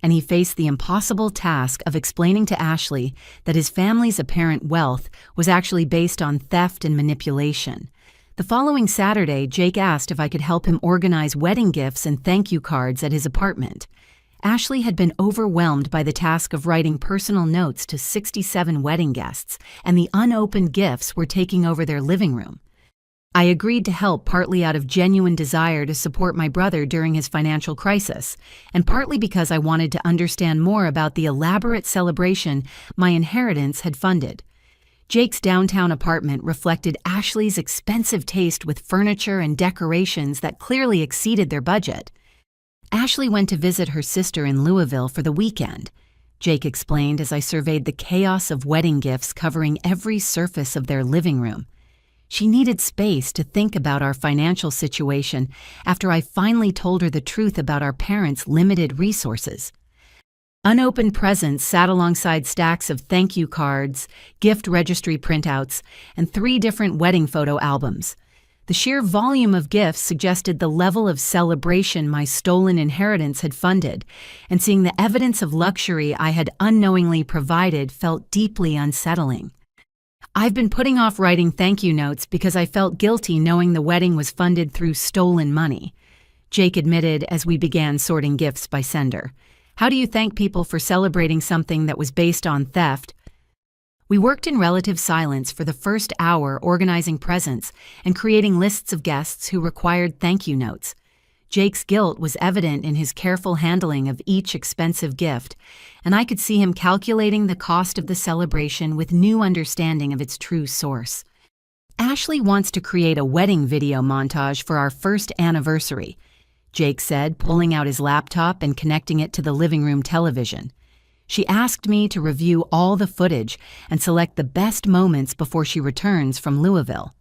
and he faced the impossible task of explaining to Ashley that his family's apparent wealth was actually based on theft and manipulation. The following Saturday, Jake asked if I could help him organize wedding gifts and thank you cards at his apartment. Ashley had been overwhelmed by the task of writing personal notes to 67 wedding guests, and the unopened gifts were taking over their living room. I agreed to help partly out of genuine desire to support my brother during his financial crisis, and partly because I wanted to understand more about the elaborate celebration my inheritance had funded. Jake's downtown apartment reflected Ashley's expensive taste with furniture and decorations that clearly exceeded their budget. Ashley went to visit her sister in Louisville for the weekend, Jake explained as I surveyed the chaos of wedding gifts covering every surface of their living room. She needed space to think about our financial situation after I finally told her the truth about our parents' limited resources. Unopened presents sat alongside stacks of thank you cards, gift registry printouts, and 3 different wedding photo albums. The sheer volume of gifts suggested the level of celebration my stolen inheritance had funded, and seeing the evidence of luxury I had unknowingly provided felt deeply unsettling. "I've been putting off writing thank you notes because I felt guilty knowing the wedding was funded through stolen money," Jake admitted as we began sorting gifts by sender. "How do you thank people for celebrating something that was based on theft?" We worked in relative silence for the first hour organizing presents and creating lists of guests who required thank you notes. Jake's guilt was evident in his careful handling of each expensive gift, and I could see him calculating the cost of the celebration with new understanding of its true source. Ashley wants to create a wedding video montage for our first anniversary, Jake said, pulling out his laptop and connecting it to the living room television. She asked me to review all the footage and select the best moments before she returns from Louisville.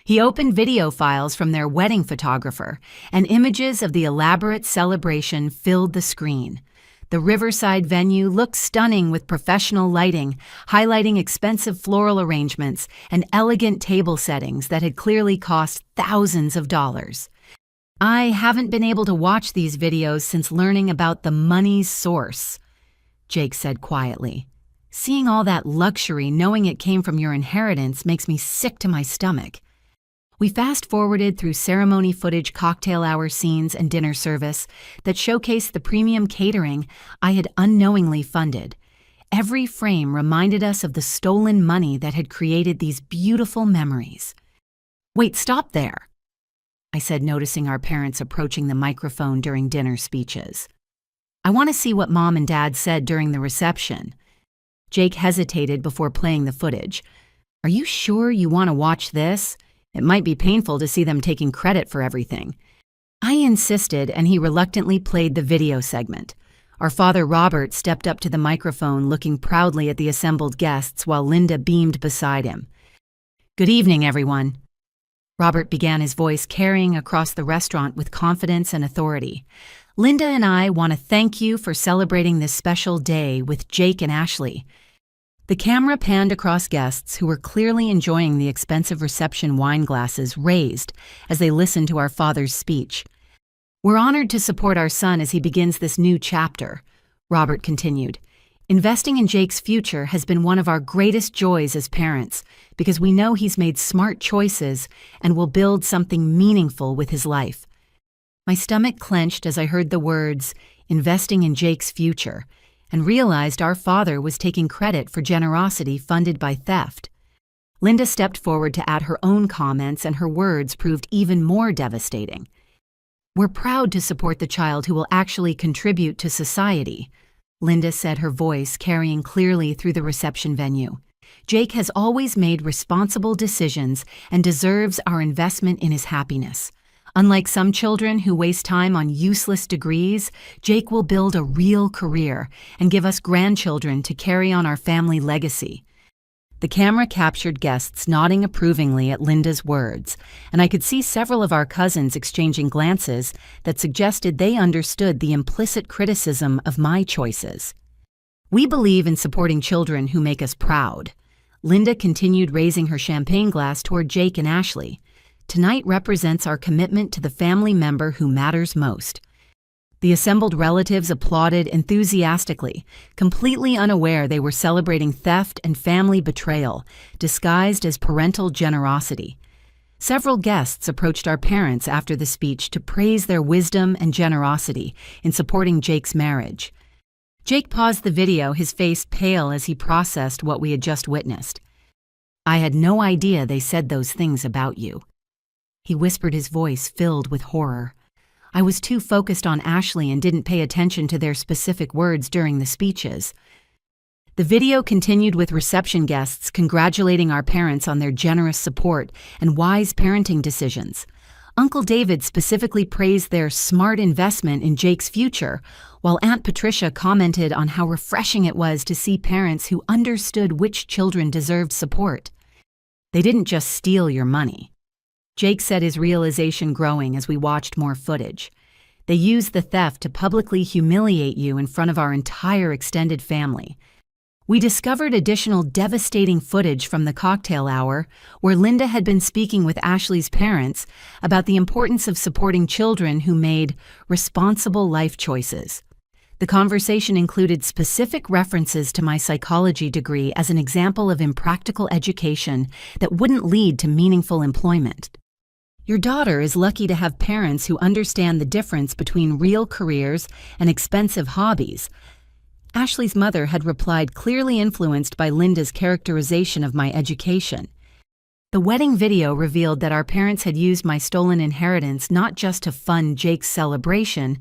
He opened video files from their wedding photographer, and images of the elaborate celebration filled the screen. The riverside venue looked stunning with professional lighting, highlighting expensive floral arrangements and elegant table settings that had clearly cost thousands of dollars. I haven't been able to watch these videos since learning about the money's source, Jake said quietly. Seeing all that luxury knowing it came from your inheritance makes me sick to my stomach. We fast-forwarded through ceremony footage, cocktail hour scenes, and dinner service that showcased the premium catering I had unknowingly funded. Every frame reminded us of the stolen money that had created these beautiful memories. "Wait, stop there," I said, noticing our parents approaching the microphone during dinner speeches. "I want to see what Mom and Dad said during the reception." Jake hesitated before playing the footage. "Are you sure you want to watch this? It might be painful to see them taking credit for everything." I insisted, and he reluctantly played the video segment. Our father, Robert, stepped up to the microphone, looking proudly at the assembled guests while Linda beamed beside him. "Good evening, everyone." Robert began, his voice carrying across the restaurant with confidence and authority. "Linda and I want to thank you for celebrating this special day with Jake and Ashley." The camera panned across guests who were clearly enjoying the expensive reception wine glasses raised as they listened to our father's speech. "We're honored to support our son as he begins this new chapter," Robert continued. "Investing in Jake's future has been one of our greatest joys as parents because we know he's made smart choices and will build something meaningful with his life." My stomach clenched as I heard the words, "investing in Jake's future," and realized our father was taking credit for generosity funded by theft. Linda stepped forward to add her own comments, and her words proved even more devastating. "We're proud to support the child who will actually contribute to society," Linda said, her voice carrying clearly through the reception venue. "Jake has always made responsible decisions and deserves our investment in his happiness. Unlike some children who waste time on useless degrees, Jake will build a real career and give us grandchildren to carry on our family legacy." The camera captured guests nodding approvingly at Linda's words, and I could see several of our cousins exchanging glances that suggested they understood the implicit criticism of my choices. "We believe in supporting children who make us proud." Linda continued, raising her champagne glass toward Jake and Ashley. "Tonight represents our commitment to the family member who matters most." The assembled relatives applauded enthusiastically, completely unaware they were celebrating theft and family betrayal, disguised as parental generosity. Several guests approached our parents after the speech to praise their wisdom and generosity in supporting Jake's marriage. Jake paused the video, his face pale as he processed what we had just witnessed. "I had no idea they said those things about you," he whispered, his voice filled with horror. "I was too focused on Ashley and didn't pay attention to their specific words during the speeches." The video continued with reception guests congratulating our parents on their generous support and wise parenting decisions. Uncle David specifically praised their smart investment in Jake's future, while Aunt Patricia commented on how refreshing it was to see parents who understood which children deserved support. "They didn't just steal your money," Jake said, his realization growing as we watched more footage. "They used the theft to publicly humiliate you in front of our entire extended family." We discovered additional devastating footage from the cocktail hour, where Linda had been speaking with Ashley's parents about the importance of supporting children who made responsible life choices. The conversation included specific references to my psychology degree as an example of impractical education that wouldn't lead to meaningful employment. "Your daughter is lucky to have parents who understand the difference between real careers and expensive hobbies," Ashley's mother had replied, clearly influenced by Linda's characterization of my education. The wedding video revealed that our parents had used my stolen inheritance not just to fund Jake's celebration,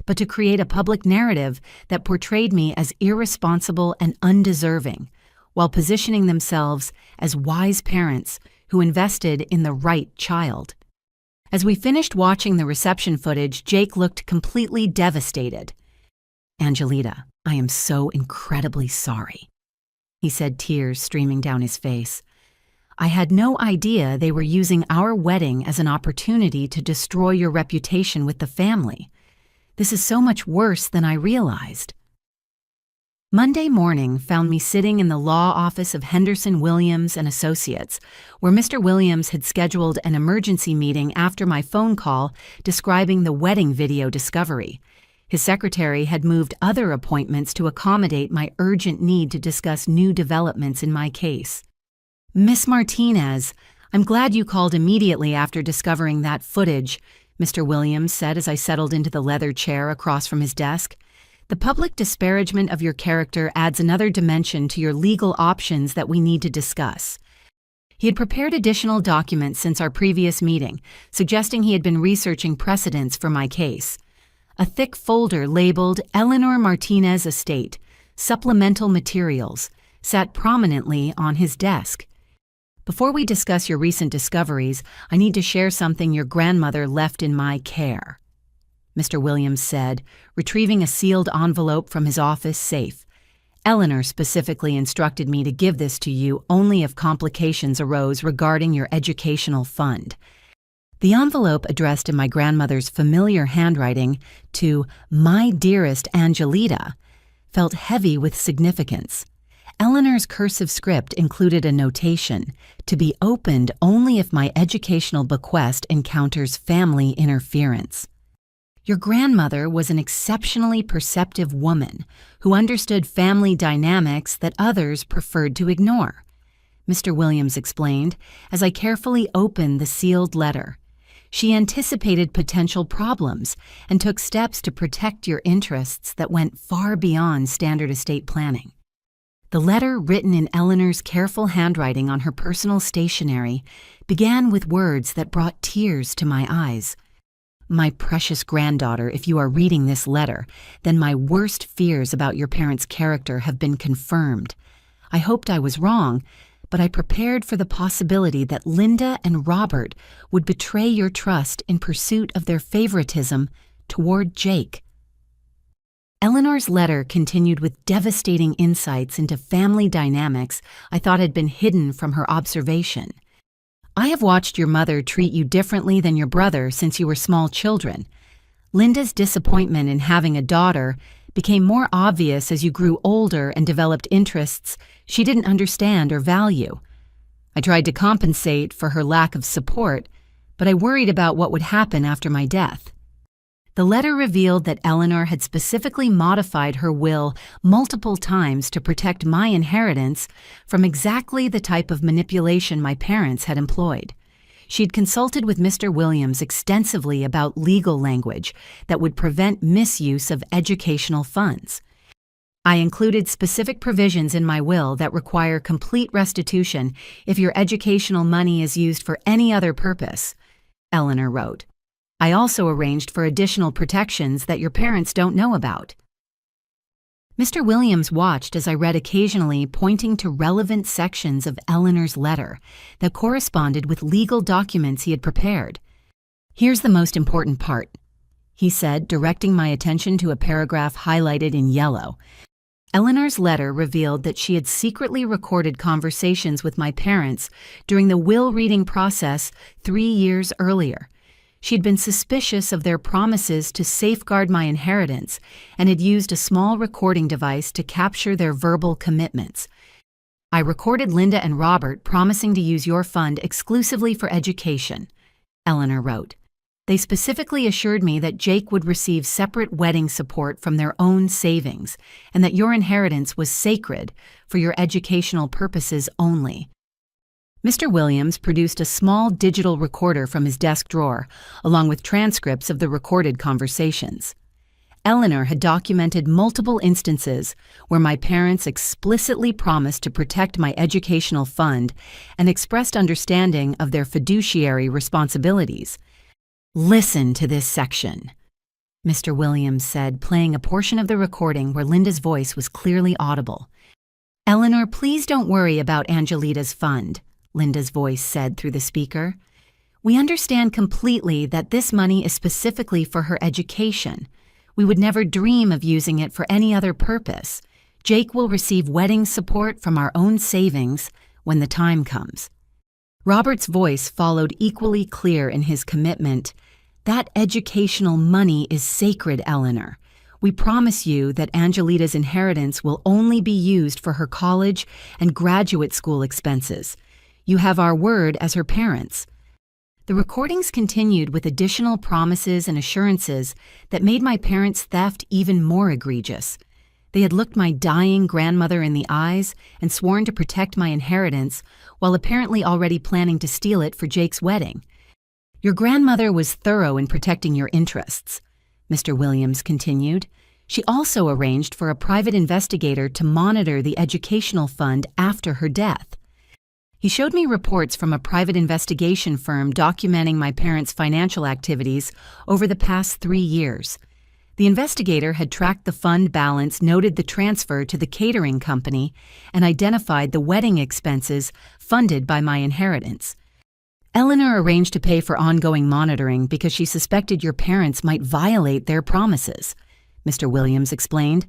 but to create a public narrative that portrayed me as irresponsible and undeserving, while positioning themselves as wise parents who invested in the right child. As we finished watching the reception footage, Jake looked completely devastated. "Angelita, I am so incredibly sorry," he said, tears streaming down his face. "I had no idea they were using our wedding as an opportunity to destroy your reputation with the family. This is so much worse than I realized." Monday morning found me sitting in the law office of Henderson Williams and Associates, where Mr. Williams had scheduled an emergency meeting after my phone call describing the wedding video discovery. His secretary had moved other appointments to accommodate my urgent need to discuss new developments in my case. "Miss Martinez, I'm glad you called immediately after discovering that footage," Mr. Williams said as I settled into the leather chair across from his desk. "The public disparagement of your character adds another dimension to your legal options that we need to discuss." He had prepared additional documents since our previous meeting, suggesting he had been researching precedents for my case. A thick folder labeled Eleanor Martinez Estate, Supplemental Materials, sat prominently on his desk. "Before we discuss your recent discoveries, I need to share something your grandmother left in my care," Mr. Williams said, retrieving a sealed envelope from his office safe. "Eleanor specifically instructed me to give this to you only if complications arose regarding your educational fund." The envelope, addressed in my grandmother's familiar handwriting to "My dearest Angelita," felt heavy with significance. Eleanor's cursive script included a notation, to be opened only if my educational bequest encounters family interference. Your grandmother was an exceptionally perceptive woman who understood family dynamics that others preferred to ignore, Mr. Williams explained as I carefully opened the sealed letter. She anticipated potential problems and took steps to protect your interests that went far beyond standard estate planning. The letter, written in Eleanor's careful handwriting on her personal stationery, began with words that brought tears to my eyes. "My precious granddaughter, if you are reading this letter, then my worst fears about your parents' character have been confirmed. I hoped I was wrong, but I prepared for the possibility that Linda and Robert would betray your trust in pursuit of their favoritism toward Jake." Eleanor's letter continued with devastating insights into family dynamics I thought had been hidden from her observation. "I have watched your mother treat you differently than your brother since you were small children. Linda's disappointment in having a daughter became more obvious as you grew older and developed interests she didn't understand or value. I tried to compensate for her lack of support, but I worried about what would happen after my death." The letter revealed that Eleanor had specifically modified her will multiple times to protect my inheritance from exactly the type of manipulation my parents had employed. She'd consulted with Mr. Williams extensively about legal language that would prevent misuse of educational funds. "I included specific provisions in my will that require complete restitution if your educational money is used for any other purpose," Eleanor wrote. "I also arranged for additional protections that your parents don't know about." Mr. Williams watched as I read, occasionally pointing to relevant sections of Eleanor's letter that corresponded with legal documents he had prepared. "Here's the most important part," he said, directing my attention to a paragraph highlighted in yellow. Eleanor's letter revealed that she had secretly recorded conversations with my parents during the will reading process 3 years earlier. She'd been suspicious of their promises to safeguard my inheritance and had used a small recording device to capture their verbal commitments. "I recorded Linda and Robert promising to use your fund exclusively for education," Eleanor wrote. "They specifically assured me that Jake would receive separate wedding support from their own savings and that your inheritance was sacred for your educational purposes only." Mr. Williams produced a small digital recorder from his desk drawer, along with transcripts of the recorded conversations. Eleanor had documented multiple instances where my parents explicitly promised to protect my educational fund and expressed understanding of their fiduciary responsibilities. "Listen to this section," Mr. Williams said, playing a portion of the recording where Linda's voice was clearly audible. "Eleanor, please don't worry about Angelita's fund," Linda's voice said through the speaker. "We understand completely that this money is specifically for her education. We would never dream of using it for any other purpose. Jake will receive wedding support from our own savings when the time comes." Robert's voice followed equally clear in his commitment. "That educational money is sacred, Eleanor. We promise you that Angelita's inheritance will only be used for her college and graduate school expenses. You have our word as her parents." The recordings continued with additional promises and assurances that made my parents' theft even more egregious. They had looked my dying grandmother in the eyes and sworn to protect my inheritance while apparently already planning to steal it for Jake's wedding. "Your grandmother was thorough in protecting your interests," Mr. Williams continued. "She also arranged for a private investigator to monitor the educational fund after her death." He showed me reports from a private investigation firm documenting my parents' financial activities over the past 3 years. The investigator had tracked the fund balance, noted the transfer to the catering company, and identified the wedding expenses funded by my inheritance. "Eleanor arranged to pay for ongoing monitoring because she suspected your parents might violate their promises," Mr. Williams explained.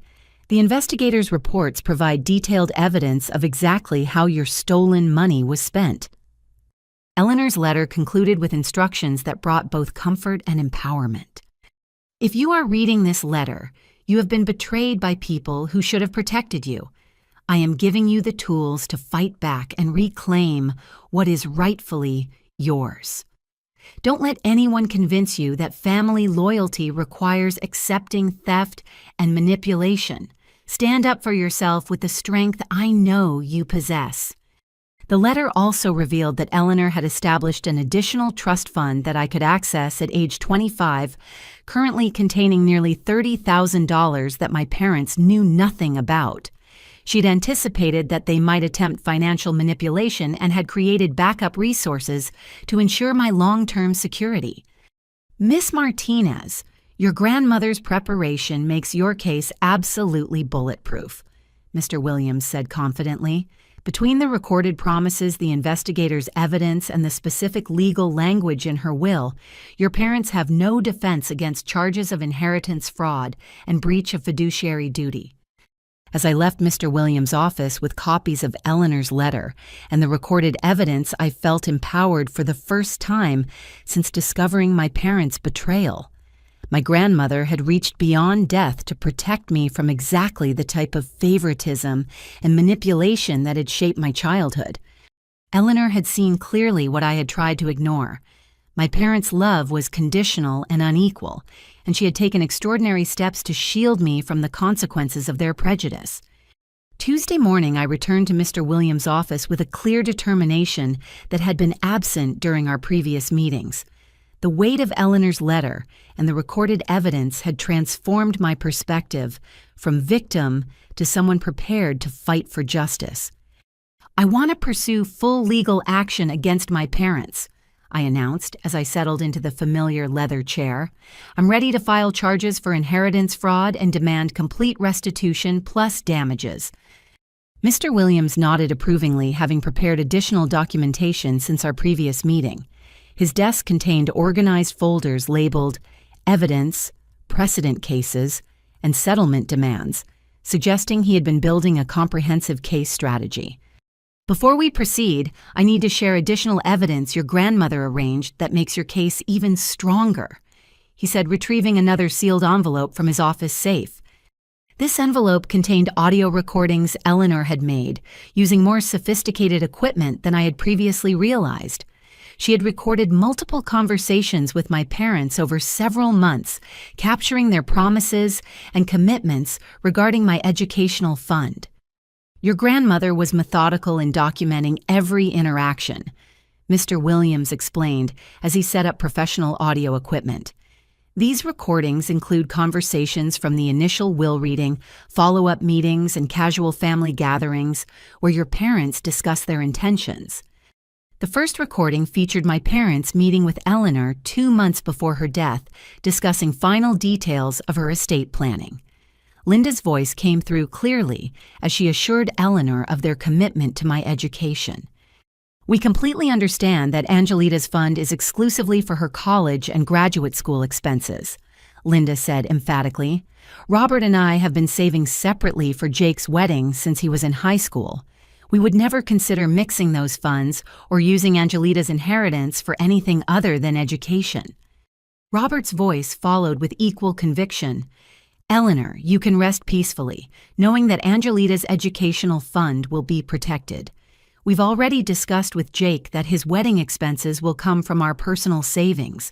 "The investigators' reports provide detailed evidence of exactly how your stolen money was spent." Eleanor's letter concluded with instructions that brought both comfort and empowerment. "If you are reading this letter, you have been betrayed by people who should have protected you. I am giving you the tools to fight back and reclaim what is rightfully yours. Don't let anyone convince you that family loyalty requires accepting theft and manipulation. Stand up for yourself with the strength I know you possess." The letter also revealed that Eleanor had established an additional trust fund that I could access at age 25, currently containing nearly $30,000 that my parents knew nothing about. She'd anticipated that they might attempt financial manipulation and had created backup resources to ensure my long-term security. "Miss Martinez, your grandmother's preparation makes your case absolutely bulletproof," Mr. Williams said confidently. "Between the recorded promises, the investigator's evidence, and the specific legal language in her will, your parents have no defense against charges of inheritance fraud and breach of fiduciary duty." As I left Mr. Williams' office with copies of Eleanor's letter and the recorded evidence, I felt empowered for the first time since discovering my parents' betrayal. My grandmother had reached beyond death to protect me from exactly the type of favoritism and manipulation that had shaped my childhood. Eleanor had seen clearly what I had tried to ignore. My parents' love was conditional and unequal, and she had taken extraordinary steps to shield me from the consequences of their prejudice. Tuesday morning, I returned to Mr. Williams' office with a clear determination that had been absent during our previous meetings. The weight of Eleanor's letter and the recorded evidence had transformed my perspective from victim to someone prepared to fight for justice. "I want to pursue full legal action against my parents," I announced as I settled into the familiar leather chair. "I'm ready to file charges for inheritance fraud and demand complete restitution plus damages." Mr. Williams nodded approvingly, having prepared additional documentation since our previous meeting. His desk contained organized folders labeled Evidence, Precedent Cases, and Settlement Demands, suggesting he had been building a comprehensive case strategy. "Before we proceed, I need to share additional evidence your grandmother arranged that makes your case even stronger," he said, retrieving another sealed envelope from his office safe. This envelope contained audio recordings Eleanor had made, using more sophisticated equipment than I had previously realized. She had recorded multiple conversations with my parents over several months, capturing their promises and commitments regarding my educational fund. "Your grandmother was methodical in documenting every interaction," Mr. Williams explained as he set up professional audio equipment. These recordings include conversations from the initial will reading, follow-up meetings, and casual family gatherings where your parents discuss their intentions. The first recording featured my parents meeting with Eleanor 2 months before her death, discussing final details of her estate planning. Linda's voice came through clearly as she assured Eleanor of their commitment to my education. "We completely understand that Angelita's fund is exclusively for her college and graduate school expenses," Linda said emphatically. "Robert and I have been saving separately for Jake's wedding since he was in high school. We would never consider mixing those funds or using Angelita's inheritance for anything other than education." Robert's voice followed with equal conviction. "Eleanor, you can rest peacefully, knowing that Angelita's educational fund will be protected. We've already discussed with Jake that his wedding expenses will come from our personal savings.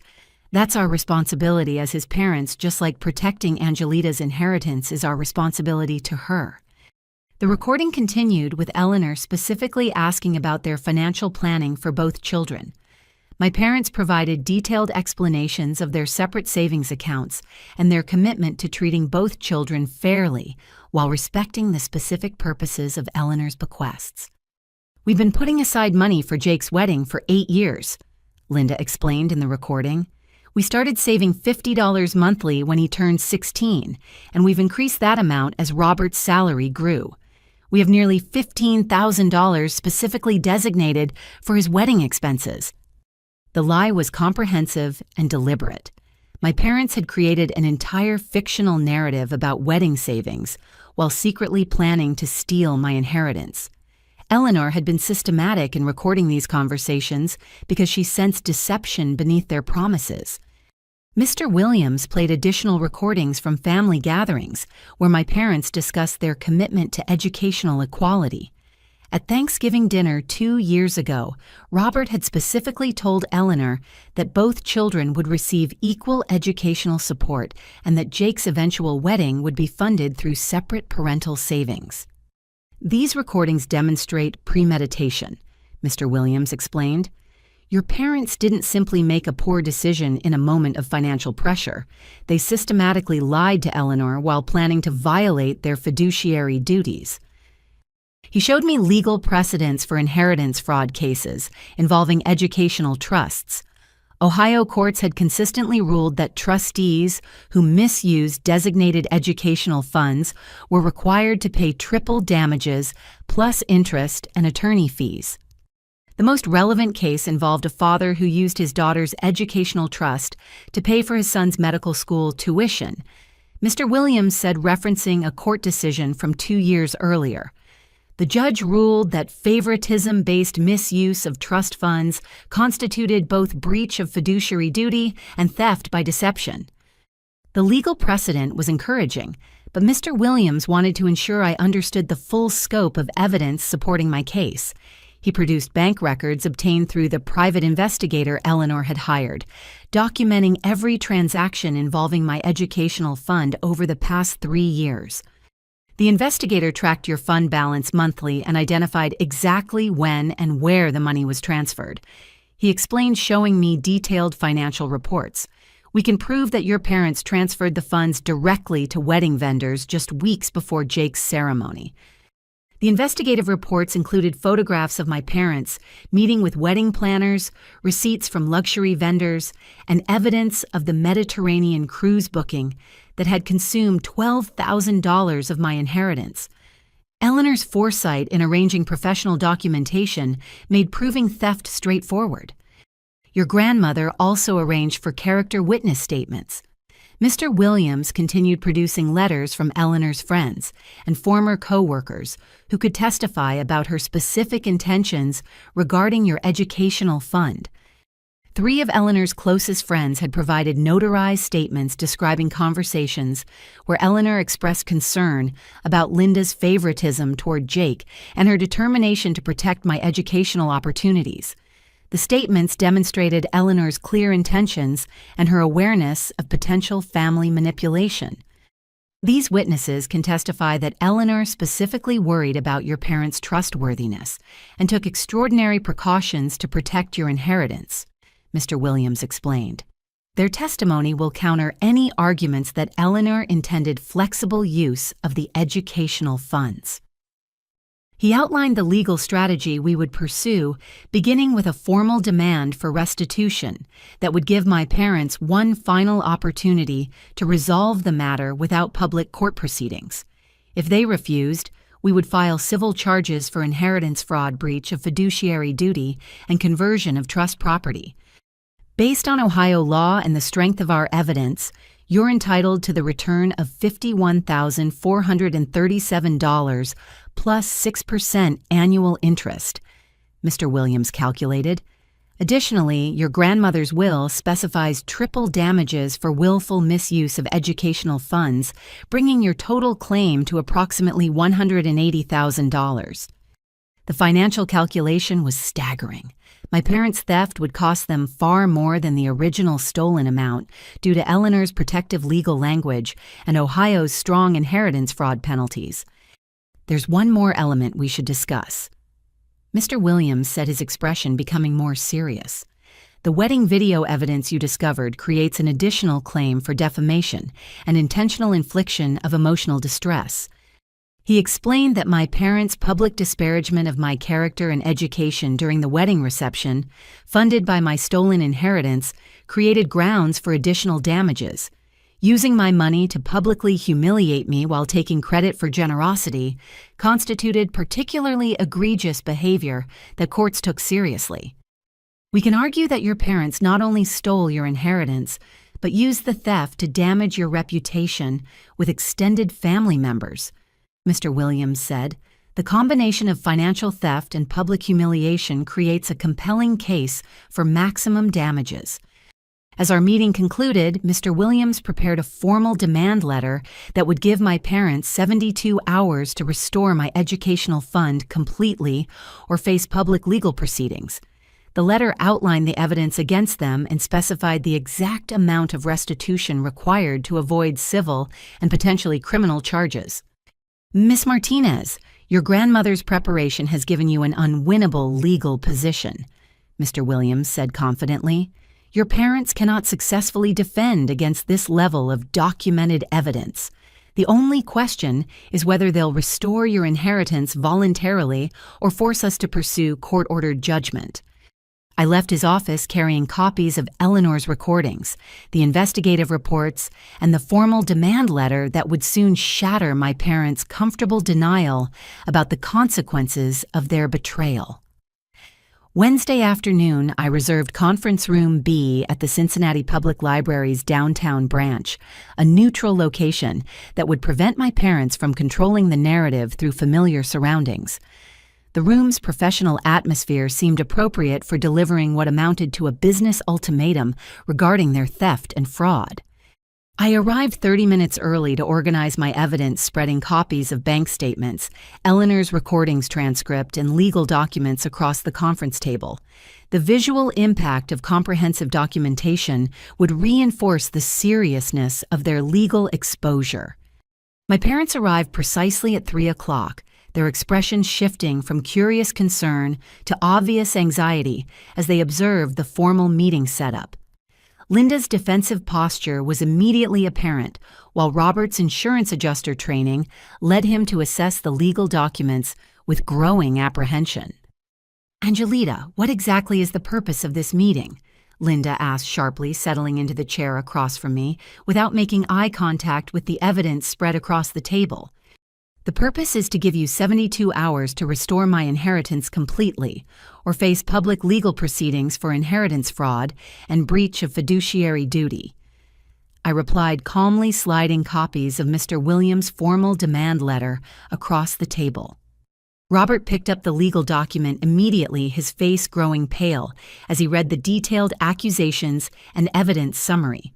That's our responsibility as his parents, just like protecting Angelita's inheritance is our responsibility to her." The recording continued with Eleanor specifically asking about their financial planning for both children. My parents provided detailed explanations of their separate savings accounts and their commitment to treating both children fairly while respecting the specific purposes of Eleanor's bequests. "We've been putting aside money for Jake's wedding for 8 years, Linda explained in the recording. "We started saving $50 monthly when he turned 16, and we've increased that amount as Robert's salary grew. We have nearly $15,000 specifically designated for his wedding expenses." The lie was comprehensive and deliberate. My parents had created an entire fictional narrative about wedding savings while secretly planning to steal my inheritance. Eleanor had been systematic in recording these conversations because she sensed deception beneath their promises. Mr. Williams played additional recordings from family gatherings where my parents discussed their commitment to educational equality. At Thanksgiving dinner 2 years ago, Robert had specifically told Eleanor that both children would receive equal educational support and that Jake's eventual wedding would be funded through separate parental savings. "These recordings demonstrate premeditation," Mr. Williams explained. "Your parents didn't simply make a poor decision in a moment of financial pressure. They systematically lied to Eleanor while planning to violate their fiduciary duties." He showed me legal precedents for inheritance fraud cases involving educational trusts. Ohio courts had consistently ruled that trustees who misused designated educational funds were required to pay triple damages plus interest and attorney fees. The most relevant case involved a father who used his daughter's educational trust to pay for his son's medical school tuition, Mr. Williams said, referencing a court decision from 2 years earlier. The judge ruled that favoritism-based misuse of trust funds constituted both breach of fiduciary duty and theft by deception. The legal precedent was encouraging, but Mr. Williams wanted to ensure I understood the full scope of evidence supporting my case. He produced bank records obtained through the private investigator Eleanor had hired, documenting every transaction involving my educational fund over the past 3 years. The investigator tracked your fund balance monthly and identified exactly when and where the money was transferred. He explained, showing me detailed financial reports. "We can prove that your parents transferred the funds directly to wedding vendors just weeks before Jake's ceremony." The investigative reports included photographs of my parents meeting with wedding planners, receipts from luxury vendors, and evidence of the Mediterranean cruise booking that had consumed $12,000 of my inheritance. Eleanor's foresight in arranging professional documentation made proving theft straightforward. Your grandmother also arranged for character witness statements. Mr. Williams continued producing letters from Eleanor's friends and former co-workers who could testify about her specific intentions regarding your educational fund. 3 of Eleanor's closest friends had provided notarized statements describing conversations where Eleanor expressed concern about Linda's favoritism toward Jake and her determination to protect my educational opportunities. The statements demonstrated Eleanor's clear intentions and her awareness of potential family manipulation. These witnesses can testify that Eleanor specifically worried about your parents' trustworthiness and took extraordinary precautions to protect your inheritance, Mr. Williams explained. Their testimony will counter any arguments that Eleanor intended flexible use of the educational funds. He outlined the legal strategy we would pursue, beginning with a formal demand for restitution that would give my parents one final opportunity to resolve the matter without public court proceedings. If they refused, we would file civil charges for inheritance fraud, breach of fiduciary duty, and conversion of trust property. Based on Ohio law and the strength of our evidence, you're entitled to the return of $51,437 plus 6% annual interest, Mr. Williams calculated. Additionally, your grandmother's will specifies triple damages for willful misuse of educational funds, bringing your total claim to approximately $180,000. The financial calculation was staggering. My parents' theft would cost them far more than the original stolen amount due to Eleanor's protective legal language and Ohio's strong inheritance fraud penalties. There's one more element we should discuss. Mr. Williams said, his expression becoming more serious. The wedding video evidence you discovered creates an additional claim for defamation and intentional infliction of emotional distress. He explained that my parents' public disparagement of my character and education during the wedding reception, funded by my stolen inheritance, created grounds for additional damages. Using my money to publicly humiliate me while taking credit for generosity constituted particularly egregious behavior that courts took seriously. We can argue that your parents not only stole your inheritance, but used the theft to damage your reputation with extended family members. Mr. Williams said, the combination of financial theft and public humiliation creates a compelling case for maximum damages. As our meeting concluded, Mr. Williams prepared a formal demand letter that would give my parents 72 hours to restore my educational fund completely or face public legal proceedings. The letter outlined the evidence against them and specified the exact amount of restitution required to avoid civil and potentially criminal charges. Miss Martinez, your grandmother's preparation has given you an unwinnable legal position, Mr. Williams said confidently. Your parents cannot successfully defend against this level of documented evidence. The only question is whether they'll restore your inheritance voluntarily or force us to pursue court-ordered judgment. I left his office carrying copies of Eleanor's recordings, the investigative reports, and the formal demand letter that would soon shatter my parents' comfortable denial about the consequences of their betrayal. Wednesday afternoon, I reserved Conference Room B at the Cincinnati Public Library's downtown branch, a neutral location that would prevent my parents from controlling the narrative through familiar surroundings. The room's professional atmosphere seemed appropriate for delivering what amounted to a business ultimatum regarding their theft and fraud. I arrived 30 minutes early to organize my evidence, spreading copies of bank statements, Eleanor's recordings transcript, and legal documents across the conference table. The visual impact of comprehensive documentation would reinforce the seriousness of their legal exposure. My parents arrived precisely at 3 o'clock, their expressions shifting from curious concern to obvious anxiety as they observed the formal meeting setup. Linda's defensive posture was immediately apparent, while Robert's insurance adjuster training led him to assess the legal documents with growing apprehension. "Angelita, what exactly is the purpose of this meeting?" Linda asked sharply, settling into the chair across from me, without making eye contact with the evidence spread across the table. "The purpose is to give you 72 hours to restore my inheritance completely, or face public legal proceedings for inheritance fraud and breach of fiduciary duty," I replied, calmly sliding copies of Mr. Williams' formal demand letter across the table. Robert picked up the legal document immediately, his face growing pale as he read the detailed accusations and evidence summary.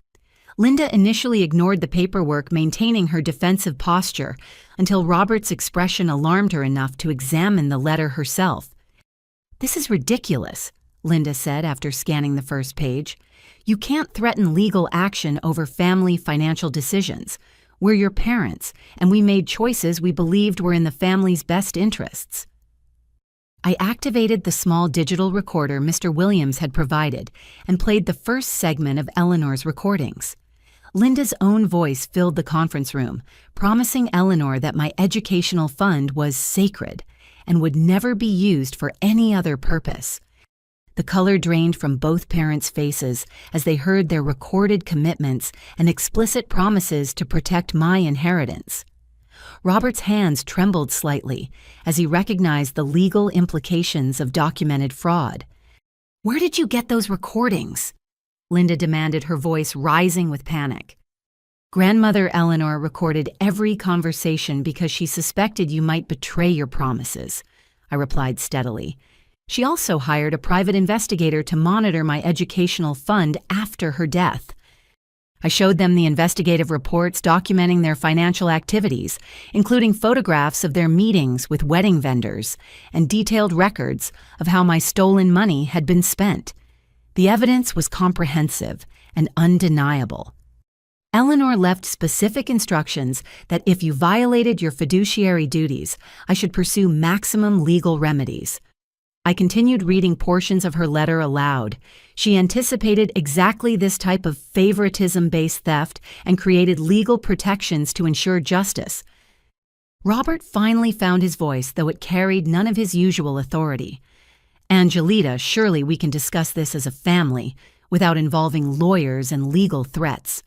Linda initially ignored the paperwork, maintaining her defensive posture, until Robert's expression alarmed her enough to examine the letter herself. "This is ridiculous," Linda said after scanning the first page. "You can't threaten legal action over family financial decisions. We're your parents, and we made choices we believed were in the family's best interests." I activated the small digital recorder Mr. Williams had provided and played the first segment of Eleanor's recordings. Linda's own voice filled the conference room, promising Eleanor that my educational fund was sacred and would never be used for any other purpose. The color drained from both parents' faces as they heard their recorded commitments and explicit promises to protect my inheritance. Robert's hands trembled slightly as he recognized the legal implications of documented fraud. "Where did you get those recordings?" Linda demanded, her voice rising with panic. "Grandmother Eleanor recorded every conversation because she suspected you might betray your promises," I replied steadily. "She also hired a private investigator to monitor my educational fund after her death. I showed them the investigative reports documenting their financial activities, including photographs of their meetings with wedding vendors and detailed records of how my stolen money had been spent. The evidence was comprehensive and undeniable. Eleanor left specific instructions that if you violated your fiduciary duties, I should pursue maximum legal remedies." I continued reading portions of her letter aloud. She anticipated exactly this type of favoritism-based theft and created legal protections to ensure justice. Robert finally found his voice, though it carried none of his usual authority. "Angelita, surely we can discuss this as a family, without involving lawyers and legal threats."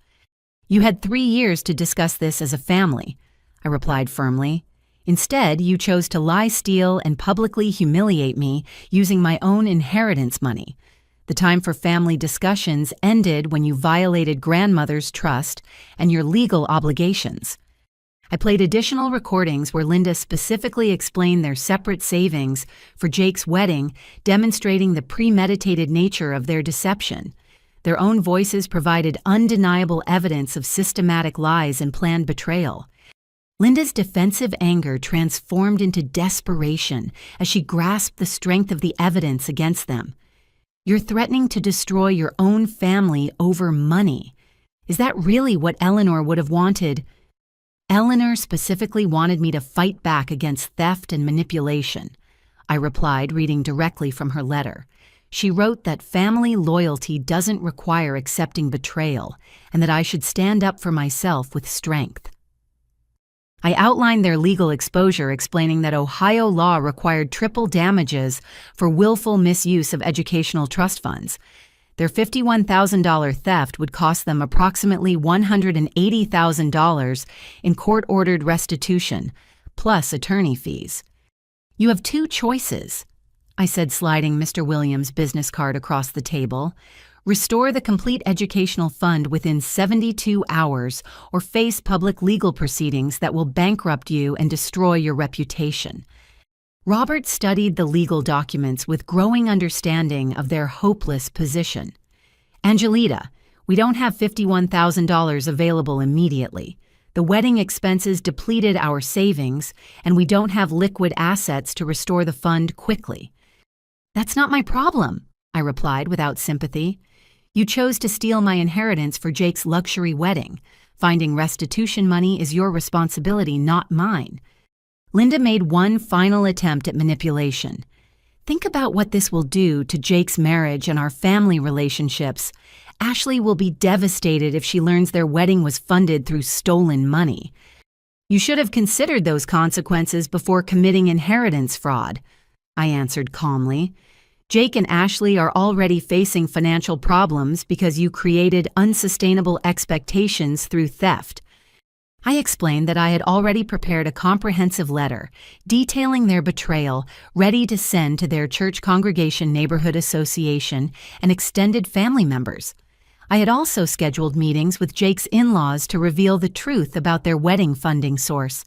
"You had 3 years to discuss this as a family," I replied firmly. "Instead, you chose to lie, steal, and publicly humiliate me using my own inheritance money. The time for family discussions ended when you violated grandmother's trust and your legal obligations." I played additional recordings where Linda specifically explained their separate savings for Jake's wedding, demonstrating the premeditated nature of their deception. Their own voices provided undeniable evidence of systematic lies and planned betrayal. Linda's defensive anger transformed into desperation as she grasped the strength of the evidence against them. "You're threatening to destroy your own family over money. Is that really what Eleanor would have wanted?" "Eleanor specifically wanted me to fight back against theft and manipulation," I replied, reading directly from her letter. She wrote that family loyalty doesn't require accepting betrayal and that I should stand up for myself with strength. I outlined their legal exposure, explaining that Ohio law required triple damages for willful misuse of educational trust funds. Their $51,000 theft would cost them approximately $180,000 in court-ordered restitution, plus attorney fees. "You have 2 choices," I said, sliding Mr. Williams' business card across the table. "Restore the complete educational fund within 72 hours or face public legal proceedings that will bankrupt you and destroy your reputation." Robert studied the legal documents with growing understanding of their hopeless position. "Angelita, we don't have $51,000 available immediately. The wedding expenses depleted our savings, and we don't have liquid assets to restore the fund quickly." "That's not my problem," I replied without sympathy. "You chose to steal my inheritance for Jake's luxury wedding. Finding restitution money is your responsibility, not mine." Linda made one final attempt at manipulation. "Think about what this will do to Jake's marriage and our family relationships. Ashley will be devastated if she learns their wedding was funded through stolen money. You should have considered those consequences before committing inheritance fraud," I answered calmly. "Jake and Ashley are already facing financial problems because you created unsustainable expectations through theft." I explained that I had already prepared a comprehensive letter detailing their betrayal, ready to send to their church congregation neighborhood association and extended family members. I had also scheduled meetings with Jake's in-laws to reveal the truth about their wedding funding source.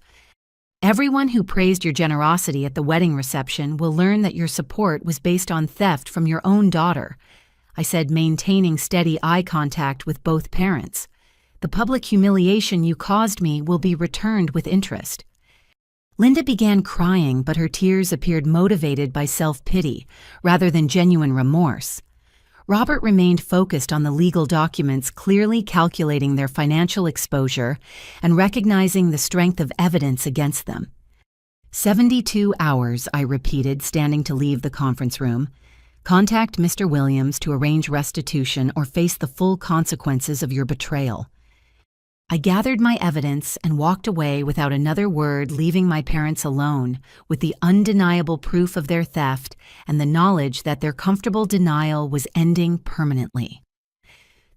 "Everyone who praised your generosity at the wedding reception will learn that your support was based on theft from your own daughter," I said, maintaining steady eye contact with both parents. "The public humiliation you caused me will be returned with interest." Linda began crying, but her tears appeared motivated by self-pity rather than genuine remorse. Robert remained focused on the legal documents, clearly calculating their financial exposure and recognizing the strength of evidence against them. "72 hours," I repeated, standing to leave the conference room. "Contact Mr. Williams to arrange restitution or face the full consequences of your betrayal." I gathered my evidence and walked away without another word, leaving my parents alone with the undeniable proof of their theft and the knowledge that their comfortable denial was ending permanently.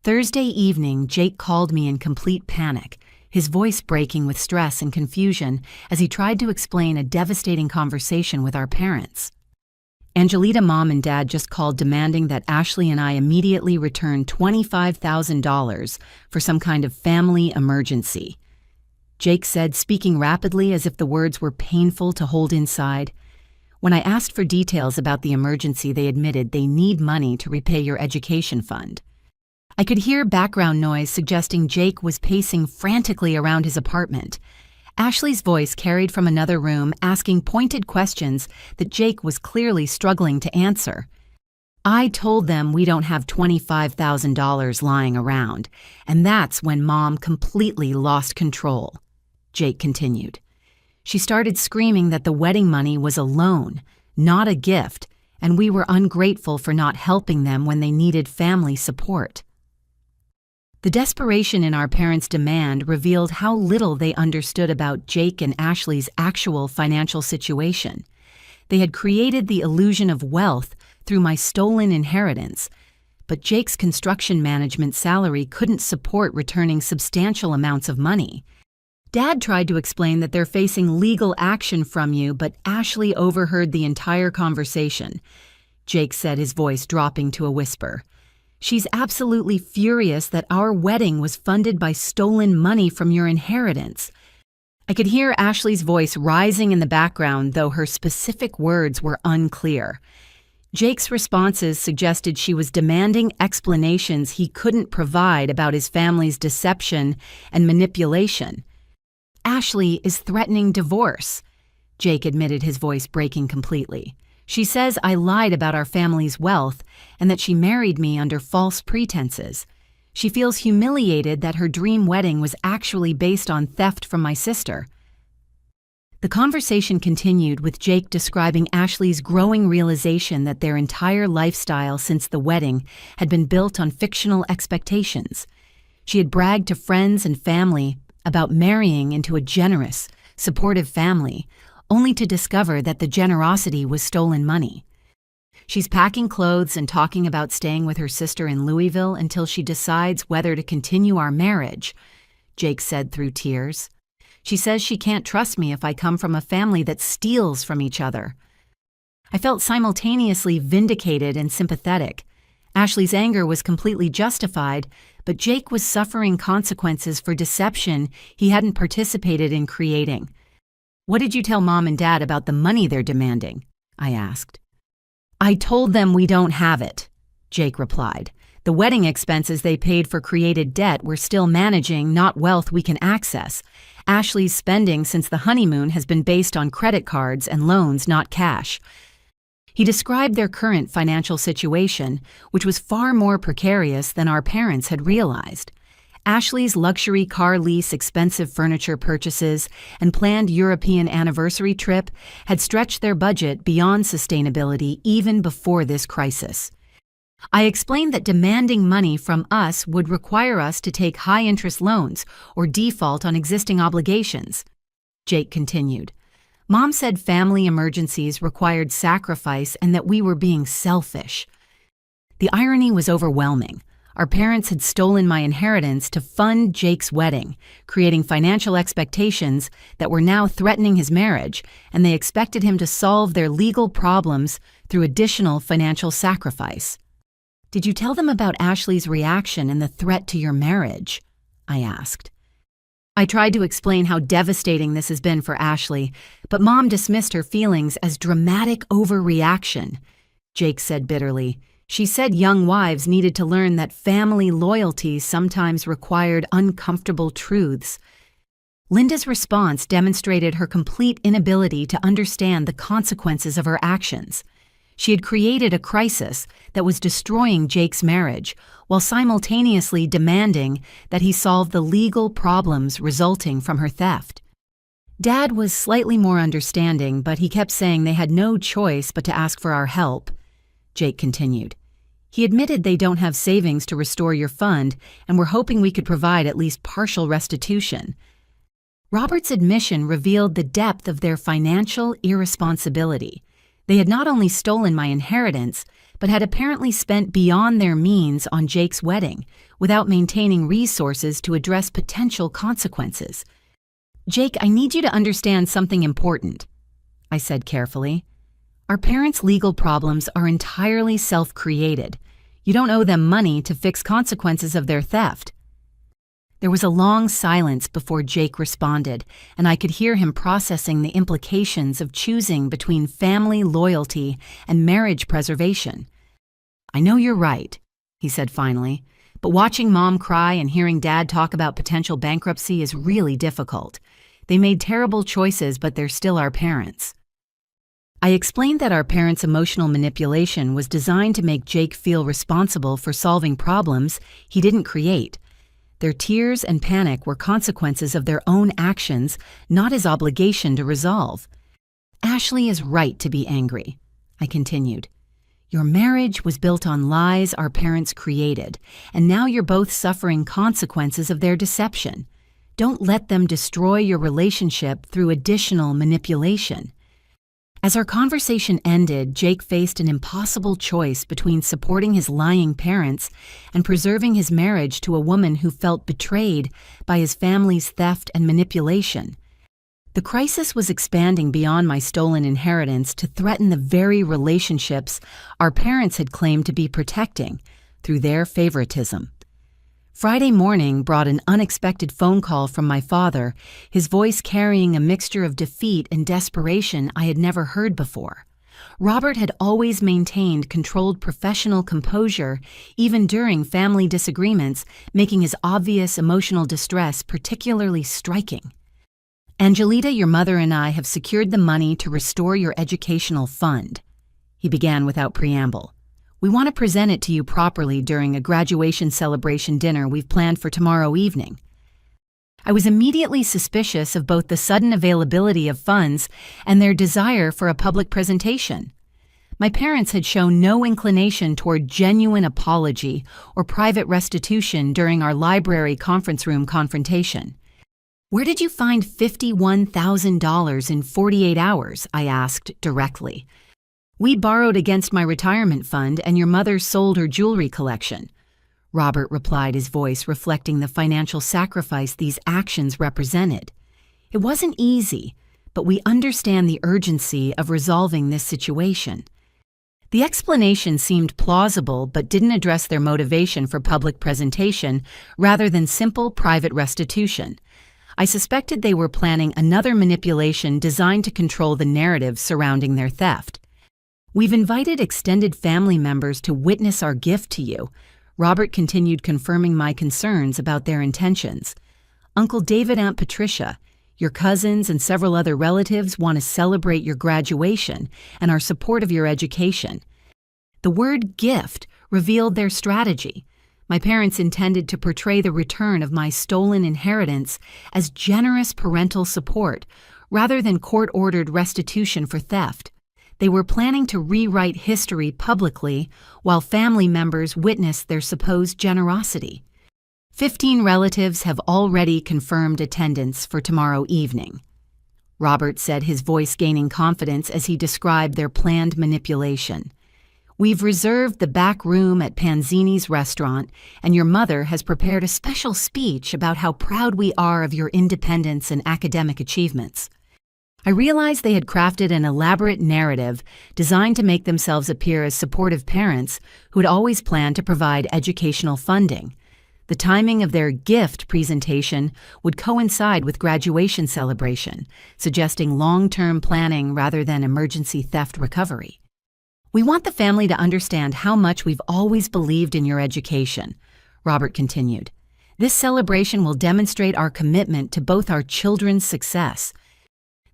Thursday evening, Jake called me in complete panic, his voice breaking with stress and confusion as he tried to explain a devastating conversation with our parents. Angelita, Mom and Dad just called demanding that Ashley and I immediately return $25,000 for some kind of family emergency. Jake said, speaking rapidly as if the words were painful to hold inside. When I asked for details about the emergency, they admitted they need money to repay your education fund. I could hear background noise suggesting Jake was pacing frantically around his apartment. Ashley's voice carried from another room, asking pointed questions that Jake was clearly struggling to answer. "I told them we don't have $25,000 lying around, and that's when Mom completely lost control," Jake continued. "She started screaming that the wedding money was a loan, not a gift, and we were ungrateful for not helping them when they needed family support." The desperation in our parents' demand revealed how little they understood about Jake and Ashley's actual financial situation. They had created the illusion of wealth through my stolen inheritance, but Jake's construction management salary couldn't support returning substantial amounts of money. Dad tried to explain that they're facing legal action from you, but Ashley overheard the entire conversation. Jake said, his voice dropping to a whisper. "She's absolutely furious that our wedding was funded by stolen money from your inheritance." I could hear Ashley's voice rising in the background, though her specific words were unclear. Jake's responses suggested she was demanding explanations he couldn't provide about his family's deception and manipulation. "Ashley is threatening divorce," Jake admitted, his voice breaking completely. "She says I lied about our family's wealth and that she married me under false pretenses. She feels humiliated that her dream wedding was actually based on theft from my sister." The conversation continued, with Jake describing Ashley's growing realization that their entire lifestyle since the wedding had been built on fictional expectations. She had bragged to friends and family about marrying into a generous, supportive family, only to discover that the generosity was stolen money. "She's packing clothes and talking about staying with her sister in Louisville until she decides whether to continue our marriage," Jake said through tears. "She says she can't trust me if I come from a family that steals from each other." I felt simultaneously vindicated and sympathetic. Ashley's anger was completely justified, but Jake was suffering consequences for deception he hadn't participated in creating. "What did you tell Mom and Dad about the money they're demanding?" I asked. "I told them we don't have it," Jake replied. "The wedding expenses they paid for created debt we're still managing, not wealth we can access. Ashley's spending since the honeymoon has been based on credit cards and loans, not cash." He described their current financial situation, which was far more precarious than our parents had realized. Ashley's luxury car lease, expensive furniture purchases, and planned European anniversary trip had stretched their budget beyond sustainability even before this crisis. I explained that demanding money from us would require us to take high-interest loans or default on existing obligations. Jake continued. "Mom said family emergencies required sacrifice and that we were being selfish." The irony was overwhelming. Our parents had stolen my inheritance to fund Jake's wedding, creating financial expectations that were now threatening his marriage, and they expected him to solve their legal problems through additional financial sacrifice. "Did you tell them about Ashley's reaction and the threat to your marriage?" I asked. I tried to explain how devastating this has been for Ashley, but Mom dismissed her feelings as dramatic overreaction, Jake said bitterly. "She said young wives needed to learn that family loyalty sometimes required uncomfortable truths." Linda's response demonstrated her complete inability to understand the consequences of her actions. She had created a crisis that was destroying Jake's marriage, while simultaneously demanding that he solve the legal problems resulting from her theft. Dad was slightly more understanding, but he kept saying they had no choice but to ask for our help. Jake continued. He admitted they don't have savings to restore your fund and were hoping we could provide at least partial restitution. Robert's admission revealed the depth of their financial irresponsibility. They had not only stolen my inheritance, but had apparently spent beyond their means on Jake's wedding, without maintaining resources to address potential consequences. Jake, I need you to understand something important, I said carefully. Our parents' legal problems are entirely self-created. You don't owe them money to fix consequences of their theft. There was a long silence before Jake responded, and I could hear him processing the implications of choosing between family loyalty and marriage preservation. I know you're right, he said finally, but watching Mom cry and hearing Dad talk about potential bankruptcy is really difficult. They made terrible choices, but they're still our parents. I explained that our parents' emotional manipulation was designed to make Jake feel responsible for solving problems he didn't create. Their tears and panic were consequences of their own actions, not his obligation to resolve. Ashley is right to be angry, I continued. Your marriage was built on lies our parents created, and now you're both suffering consequences of their deception. Don't let them destroy your relationship through additional manipulation. As our conversation ended, Jake faced an impossible choice between supporting his lying parents and preserving his marriage to a woman who felt betrayed by his family's theft and manipulation. The crisis was expanding beyond my stolen inheritance to threaten the very relationships our parents had claimed to be protecting through their favoritism. Friday morning brought an unexpected phone call from my father, his voice carrying a mixture of defeat and desperation I had never heard before. Robert had always maintained controlled professional composure, even during family disagreements, making his obvious emotional distress particularly striking. Angelita, your mother and I have secured the money to restore your educational fund, he began without preamble. We want to present it to you properly during a graduation celebration dinner we've planned for tomorrow evening. I was immediately suspicious of both the sudden availability of funds and their desire for a public presentation. My parents had shown no inclination toward genuine apology or private restitution during our library conference room confrontation. Where did you find $51,000 in 48 hours? I asked directly. We borrowed against my retirement fund, and your mother sold her jewelry collection, Robert replied, his voice reflecting the financial sacrifice these actions represented. It wasn't easy, but we understand the urgency of resolving this situation. The explanation seemed plausible but didn't address their motivation for public presentation rather than simple private restitution. I suspected they were planning another manipulation designed to control the narrative surrounding their theft. We've invited extended family members to witness our gift to you, Robert continued, confirming my concerns about their intentions. Uncle David, Aunt Patricia, your cousins and several other relatives want to celebrate your graduation and our support of your education. The word gift revealed their strategy. My parents intended to portray the return of my stolen inheritance as generous parental support rather than court-ordered restitution for theft. They were planning to rewrite history publicly while family members witnessed their supposed generosity. 15 relatives have already confirmed attendance for tomorrow evening, Robert said, his voice gaining confidence as he described their planned manipulation. We've reserved the back room at Panzini's restaurant, and your mother has prepared a special speech about how proud we are of your independence and academic achievements. I realized they had crafted an elaborate narrative designed to make themselves appear as supportive parents who had always planned to provide educational funding. The timing of their gift presentation would coincide with graduation celebration, suggesting long-term planning rather than emergency theft recovery. We want the family to understand how much we've always believed in your education, Robert continued. This celebration will demonstrate our commitment to both our children's success.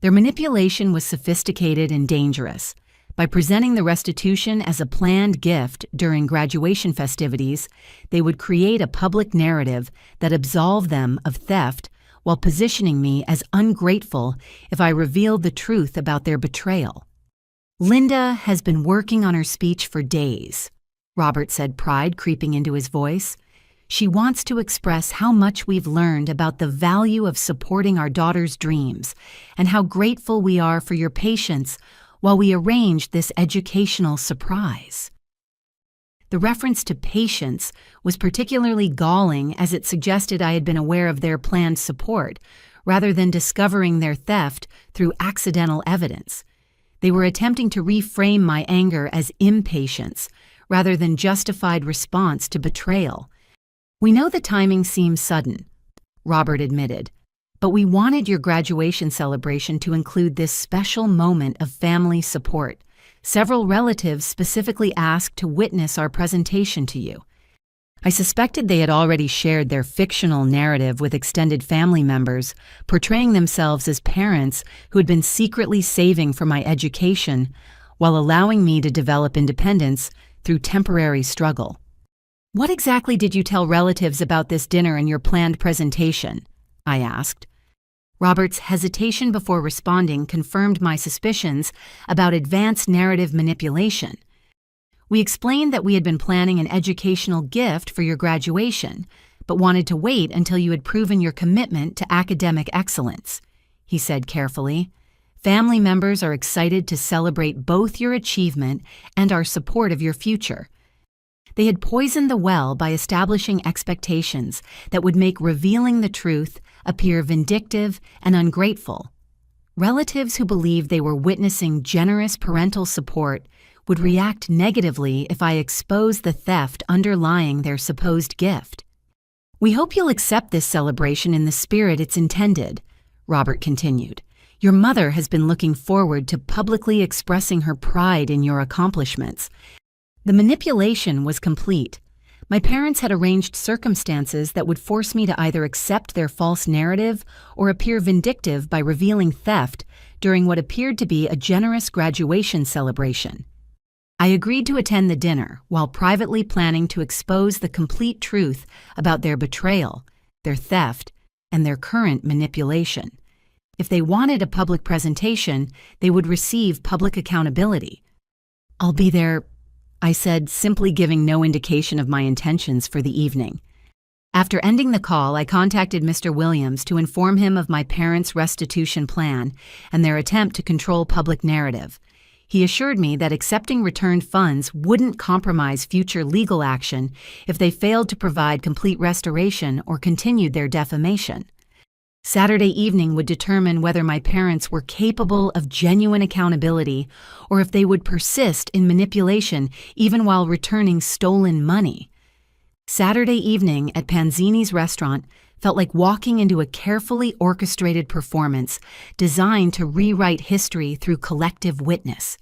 Their manipulation was sophisticated and dangerous. By presenting the restitution as a planned gift during graduation festivities, they would create a public narrative that absolved them of theft while positioning me as ungrateful if I revealed the truth about their betrayal. "Linda has been working on her speech for days," Robert said, pride creeping into his voice. "She wants to express how much we've learned about the value of supporting our daughter's dreams and how grateful we are for your patience while we arranged this educational surprise." The reference to patience was particularly galling, as it suggested I had been aware of their planned support, rather than discovering their theft through accidental evidence. They were attempting to reframe my anger as impatience, rather than justified response to betrayal. "We know the timing seems sudden," Robert admitted, "but we wanted your graduation celebration to include this special moment of family support. Several relatives specifically asked to witness our presentation to you." I suspected they had already shared their fictional narrative with extended family members, portraying themselves as parents who had been secretly saving for my education while allowing me to develop independence through temporary struggle. "What exactly did you tell relatives about this dinner and your planned presentation?" I asked. Robert's hesitation before responding confirmed my suspicions about advanced narrative manipulation. "We explained that we had been planning an educational gift for your graduation, but wanted to wait until you had proven your commitment to academic excellence," he said carefully. "Family members are excited to celebrate both your achievement and our support of your future." They had poisoned the well by establishing expectations that would make revealing the truth appear vindictive and ungrateful. Relatives who believed they were witnessing generous parental support would react negatively if I exposed the theft underlying their supposed gift. "We hope you'll accept this celebration in the spirit it's intended," Robert continued. "Your mother has been looking forward to publicly expressing her pride in your accomplishments." The manipulation was complete. My parents had arranged circumstances that would force me to either accept their false narrative or appear vindictive by revealing theft during what appeared to be a generous graduation celebration. I agreed to attend the dinner while privately planning to expose the complete truth about their betrayal, their theft, and their current manipulation. If they wanted a public presentation, they would receive public accountability. "I'll be there," I said, simply giving no indication of my intentions for the evening. After ending the call, I contacted Mr. Williams to inform him of my parents' restitution plan and their attempt to control public narrative. He assured me that accepting returned funds wouldn't compromise future legal action if they failed to provide complete restoration or continued their defamation. Saturday evening would determine whether my parents were capable of genuine accountability or if they would persist in manipulation even while returning stolen money. Saturday evening at Panzini's restaurant felt like walking into a carefully orchestrated performance designed to rewrite history through collective witness.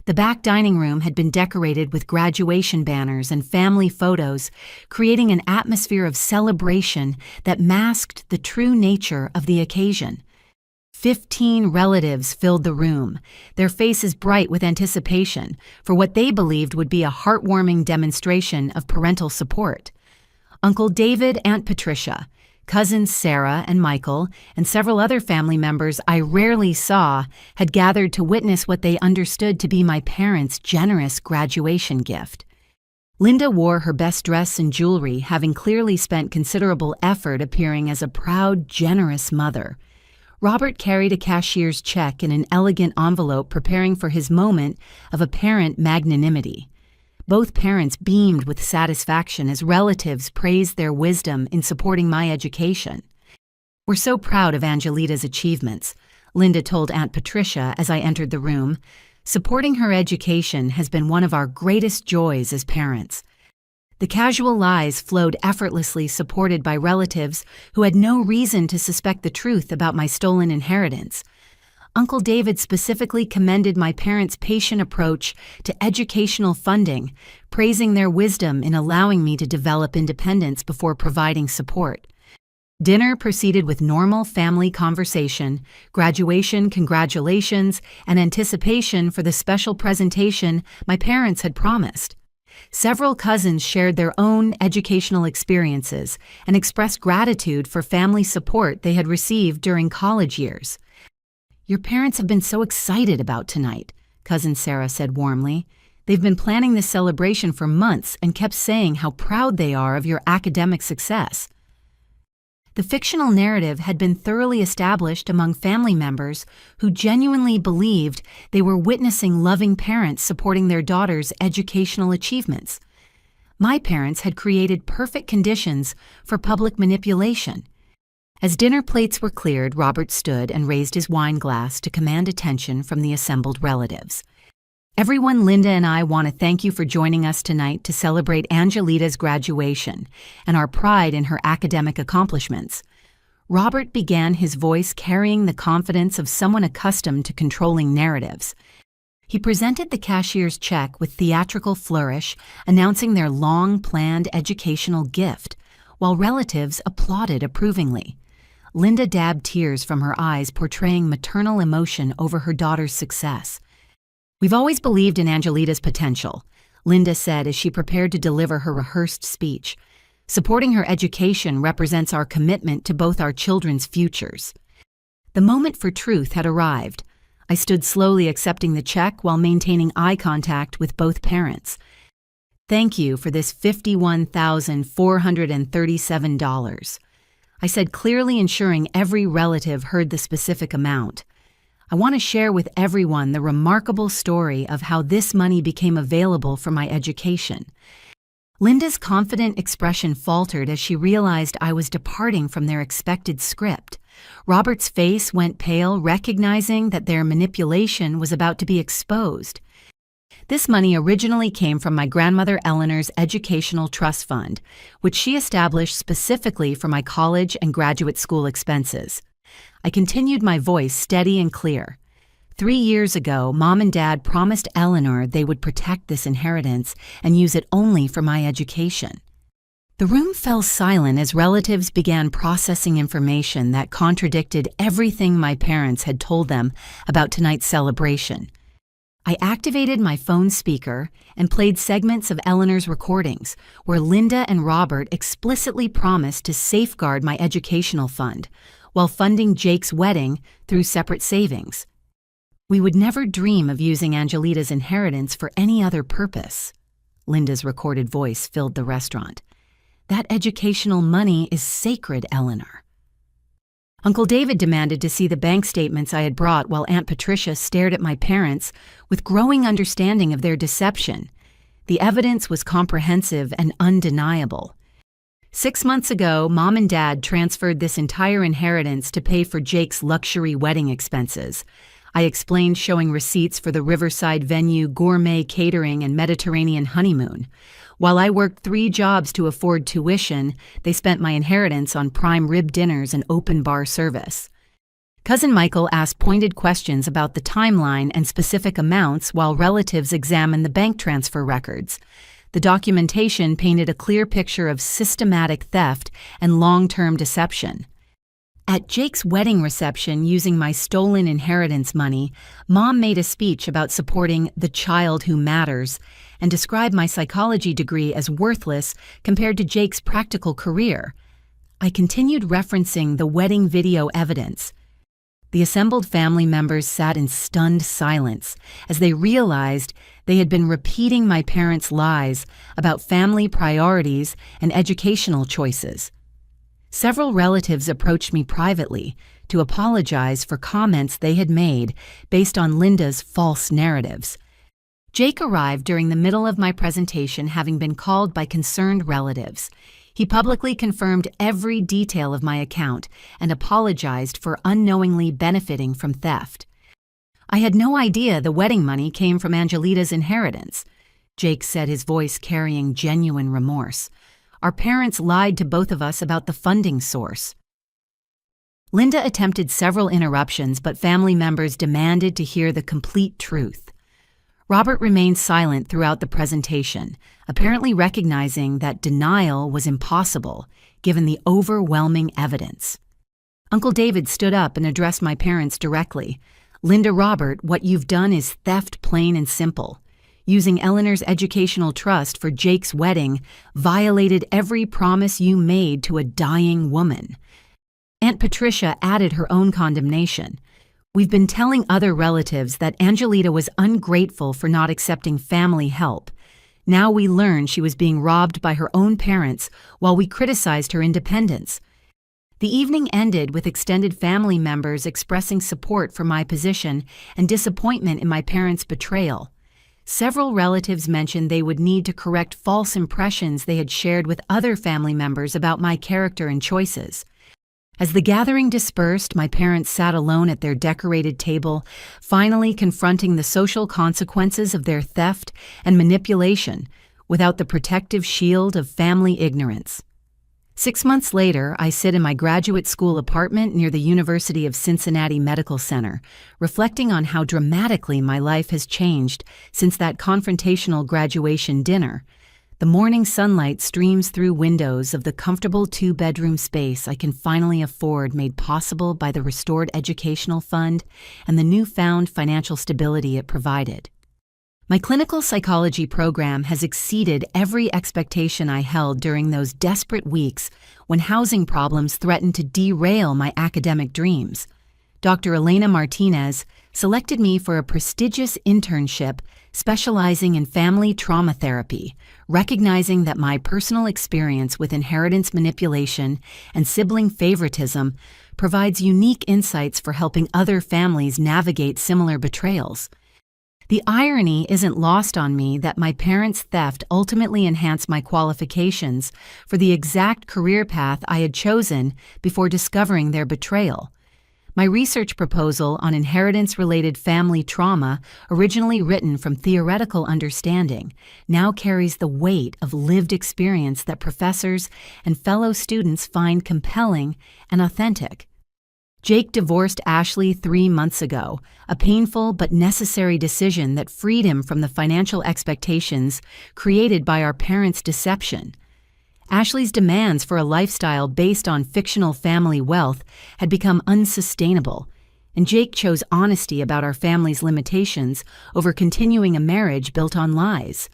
The back dining room had been decorated with graduation banners and family photos, creating an atmosphere of celebration that masked the true nature of the occasion. 15 relatives filled the room, their faces bright with anticipation for what they believed would be a heartwarming demonstration of parental support. Uncle David, Aunt Patricia, cousins Sarah and Michael, and several other family members I rarely saw had gathered to witness what they understood to be my parents' generous graduation gift. Linda wore her best dress and jewelry, having clearly spent considerable effort appearing as a proud, generous mother. Robert carried a cashier's check in an elegant envelope, preparing for his moment of apparent magnanimity. Both parents beamed with satisfaction as relatives praised their wisdom in supporting my education. "We're so proud of Angelita's achievements," Linda told Aunt Patricia as I entered the room. "Supporting her education has been one of our greatest joys as parents." The casual lies flowed effortlessly, supported by relatives who had no reason to suspect the truth about my stolen inheritance. Uncle David specifically commended my parents' patient approach to educational funding, praising their wisdom in allowing me to develop independence before providing support. Dinner proceeded with normal family conversation, graduation congratulations, and anticipation for the special presentation my parents had promised. Several cousins shared their own educational experiences and expressed gratitude for family support they had received during college years. "Your parents have been so excited about tonight," Cousin Sarah said warmly. "They've been planning this celebration for months and kept saying how proud they are of your academic success." The fictional narrative had been thoroughly established among family members who genuinely believed they were witnessing loving parents supporting their daughter's educational achievements. My parents had created perfect conditions for public manipulation. As dinner plates were cleared, Robert stood and raised his wine glass to command attention from the assembled relatives. "Everyone, Linda and I want to thank you for joining us tonight to celebrate Angelita's graduation and our pride in her academic accomplishments." Robert began, his voice carrying the confidence of someone accustomed to controlling narratives. He presented the cashier's check with theatrical flourish, announcing their long-planned educational gift, while relatives applauded approvingly. Linda dabbed tears from her eyes, portraying maternal emotion over her daughter's success. "We've always believed in Angelita's potential," Linda said as she prepared to deliver her rehearsed speech. "Supporting her education represents our commitment to both our children's futures." The moment for truth had arrived. I stood slowly accepting the check while maintaining eye contact with both parents. "Thank you for this $51,437. I said, clearly ensuring every relative heard the specific amount. "I want to share with everyone the remarkable story of how this money became available for my education." Linda's confident expression faltered as she realized I was departing from their expected script. Robert's face went pale, recognizing that their manipulation was about to be exposed. "This money originally came from my grandmother Eleanor's educational trust fund, which she established specifically for my college and graduate school expenses." I continued, my voice steady and clear. 3 years ago, Mom and Dad promised Eleanor they would protect this inheritance and use it only for my education. The room fell silent as relatives began processing information that contradicted everything my parents had told them about tonight's celebration. I activated my phone speaker and played segments of Eleanor's recordings, where Linda and Robert explicitly promised to safeguard my educational fund, while funding Jake's wedding through separate savings. "We would never dream of using Angelita's inheritance for any other purpose." Linda's recorded voice filled the restaurant. "That educational money is sacred, Eleanor." Uncle David demanded to see the bank statements I had brought, while Aunt Patricia stared at my parents with growing understanding of their deception. The evidence was comprehensive and undeniable. 6 months ago, Mom and Dad transferred this entire inheritance to pay for Jake's luxury wedding expenses. I explained, showing receipts for the riverside venue, gourmet catering, and Mediterranean honeymoon. While I worked 3 jobs to afford tuition, they spent my inheritance on prime rib dinners and open bar service. Cousin Michael asked pointed questions about the timeline and specific amounts while relatives examined the bank transfer records. The documentation painted a clear picture of systematic theft and long-term deception. At Jake's wedding reception, using my stolen inheritance money, Mom made a speech about supporting the child who matters and described my psychology degree as worthless compared to Jake's practical career. I continued referencing the wedding video evidence. The assembled family members sat in stunned silence as they realized they had been repeating my parents' lies about family priorities and educational choices. Several relatives approached me privately to apologize for comments they had made based on Linda's false narratives. Jake arrived during the middle of my presentation, having been called by concerned relatives. He publicly confirmed every detail of my account and apologized for unknowingly benefiting from theft. "I had no idea the wedding money came from Angelita's inheritance," Jake said, his voice carrying genuine remorse. "Our parents lied to both of us about the funding source." Linda attempted several interruptions, but family members demanded to hear the complete truth. Robert remained silent throughout the presentation, apparently recognizing that denial was impossible given the overwhelming evidence. Uncle David stood up and addressed my parents directly. "Linda, Robert, what you've done is theft, plain and simple. Using Eleanor's educational trust for Jake's wedding violated every promise you made to a dying woman. Aunt Patricia added her own condemnation. We've been telling other relatives that Angelita was ungrateful for not accepting family help. Now we learn she was being robbed by her own parents while we criticized her independence. The evening ended with extended family members expressing support for my position and disappointment in my parents' betrayal. Several relatives mentioned they would need to correct false impressions they had shared with other family members about my character and choices. As the gathering dispersed, my parents sat alone at their decorated table, finally confronting the social consequences of their theft and manipulation without the protective shield of family ignorance. 6 months later, I sit in my graduate school apartment near the University of Cincinnati Medical Center, reflecting on how dramatically my life has changed since that confrontational graduation dinner. The morning sunlight streams through windows of the comfortable 2-bedroom space I can finally afford, made possible by the restored educational fund and the newfound financial stability it provided. My clinical psychology program has exceeded every expectation I held during those desperate weeks when housing problems threatened to derail my academic dreams. Dr. Elena Martinez selected me for a prestigious internship specializing in family trauma therapy, recognizing that my personal experience with inheritance manipulation and sibling favoritism provides unique insights for helping other families navigate similar betrayals. The irony isn't lost on me that my parents' theft ultimately enhanced my qualifications for the exact career path I had chosen before discovering their betrayal. My research proposal on inheritance-related family trauma, originally written from theoretical understanding, now carries the weight of lived experience that professors and fellow students find compelling and authentic. Jake divorced Ashley 3 months ago, a painful but necessary decision that freed him from the financial expectations created by our parents' deception. Ashley's demands for a lifestyle based on fictional family wealth had become unsustainable, and Jake chose honesty about our family's limitations over continuing a marriage built on lies.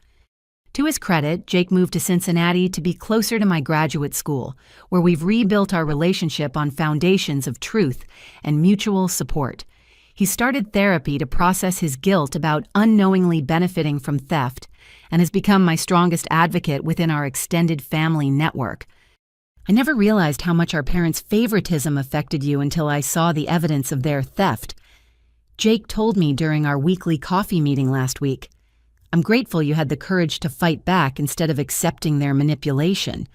To his credit, Jake moved to Cincinnati to be closer to my graduate school, where we've rebuilt our relationship on foundations of truth and mutual support. He started therapy to process his guilt about unknowingly benefiting from theft, and has become my strongest advocate within our extended family network. I never realized how much our parents' favoritism affected you until I saw the evidence of their theft. Jake told me during our weekly coffee meeting last week. I'm grateful you had the courage to fight back instead of accepting their manipulation.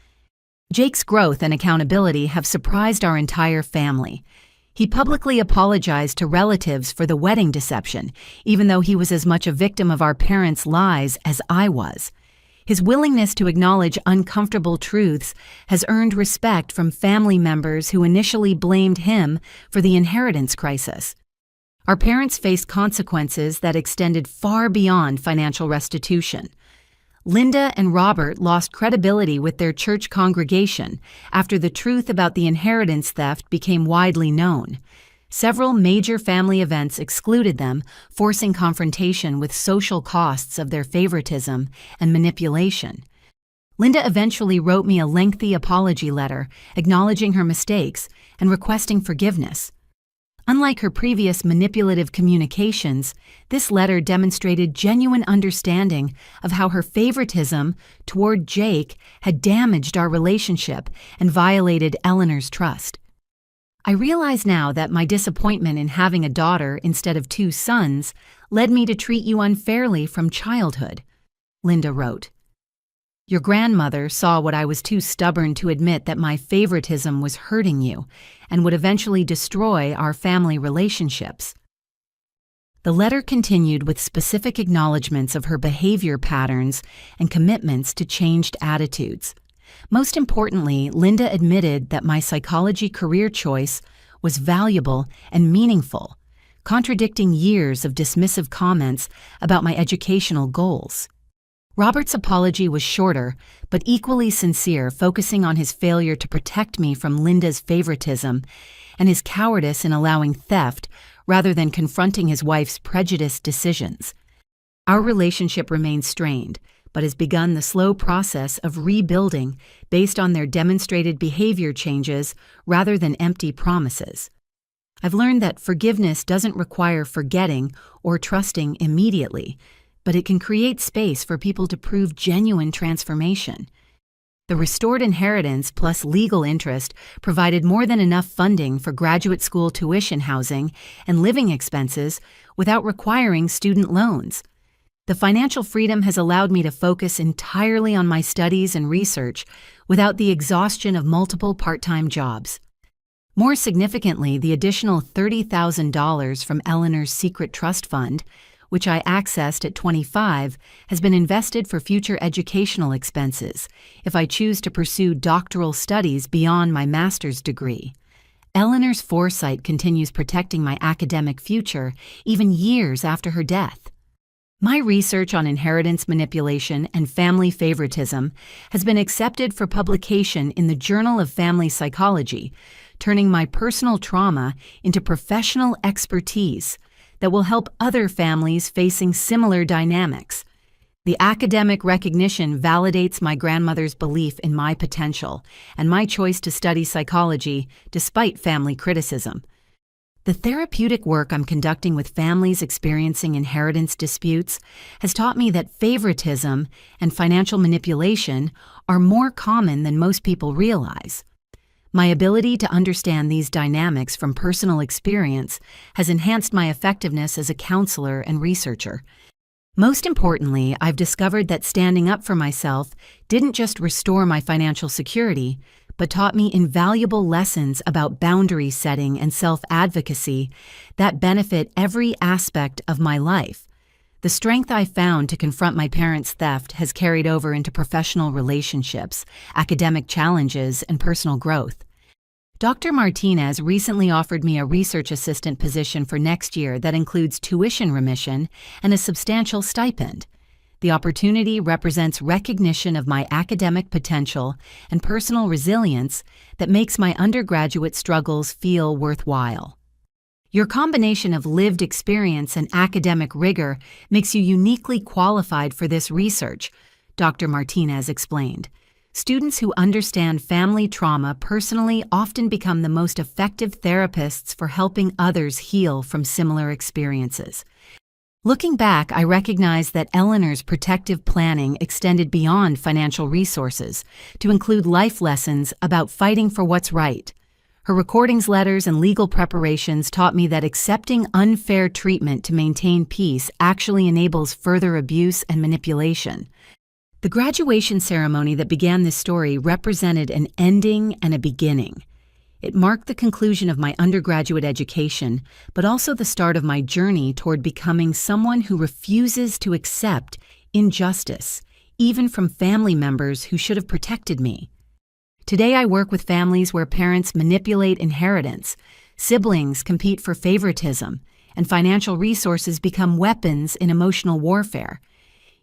Jake's growth and accountability have surprised our entire family. He publicly apologized to relatives for the wedding deception, even though he was as much a victim of our parents' lies as I was. His willingness to acknowledge uncomfortable truths has earned respect from family members who initially blamed him for the inheritance crisis. Our parents faced consequences that extended far beyond financial restitution. Linda and Robert lost credibility with their church congregation after the truth about the inheritance theft became widely known. Several major family events excluded them, forcing confrontation with social costs of their favoritism and manipulation. Linda eventually wrote me a lengthy apology letter, acknowledging her mistakes and requesting forgiveness. Unlike her previous manipulative communications, this letter demonstrated genuine understanding of how her favoritism toward Jake had damaged our relationship and violated Eleanor's trust. I realize now that my disappointment in having a daughter instead of 2 sons led me to treat you unfairly from childhood, Linda wrote. Your grandmother saw what I was too stubborn to admit, that my favoritism was hurting you and would eventually destroy our family relationships. The letter continued with specific acknowledgments of her behavior patterns and commitments to changed attitudes. Most importantly, Linda admitted that my psychology career choice was valuable and meaningful, contradicting years of dismissive comments about my educational goals. Robert's apology was shorter, but equally sincere, focusing on his failure to protect me from Linda's favoritism and his cowardice in allowing theft rather than confronting his wife's prejudiced decisions. Our relationship remains strained, but has begun the slow process of rebuilding based on their demonstrated behavior changes rather than empty promises. I've learned that forgiveness doesn't require forgetting or trusting immediately, but it can create space for people to prove genuine transformation. The restored inheritance plus legal interest provided more than enough funding for graduate school tuition, housing, and living expenses without requiring student loans. The financial freedom has allowed me to focus entirely on my studies and research without the exhaustion of multiple part-time jobs. More significantly, the additional $30,000 from Eleanor's secret trust fund, which I accessed at 25, has been invested for future educational expenses if I choose to pursue doctoral studies beyond my master's degree. Eleanor's foresight continues protecting my academic future even years after her death. My research on inheritance manipulation and family favoritism has been accepted for publication in the Journal of Family Psychology, turning my personal trauma into professional expertise that will help other families facing similar dynamics. The academic recognition validates my grandmother's belief in my potential and my choice to study psychology despite family criticism. The therapeutic work I'm conducting with families experiencing inheritance disputes has taught me that favoritism and financial manipulation are more common than most people realize. My ability to understand these dynamics from personal experience has enhanced my effectiveness as a counselor and researcher. Most importantly, I've discovered that standing up for myself didn't just restore my financial security, but taught me invaluable lessons about boundary setting and self-advocacy that benefit every aspect of my life. The strength I found to confront my parents' theft has carried over into professional relationships, academic challenges, and personal growth. Dr. Martinez recently offered me a research assistant position for next year that includes tuition remission and a substantial stipend. The opportunity represents recognition of my academic potential and personal resilience that makes my undergraduate struggles feel worthwhile. Your combination of lived experience and academic rigor makes you uniquely qualified for this research, Dr. Martinez explained. Students who understand family trauma personally often become the most effective therapists for helping others heal from similar experiences. Looking back, I recognize that Eleanor's protective planning extended beyond financial resources to include life lessons about fighting for what's right. Her recordings, letters, and legal preparations taught me that accepting unfair treatment to maintain peace actually enables further abuse and manipulation. The graduation ceremony that began this story represented an ending and a beginning. It marked the conclusion of my undergraduate education, but also the start of my journey toward becoming someone who refuses to accept injustice, even from family members who should have protected me. Today I work with families where parents manipulate inheritance, siblings compete for favoritism, and financial resources become weapons in emotional warfare.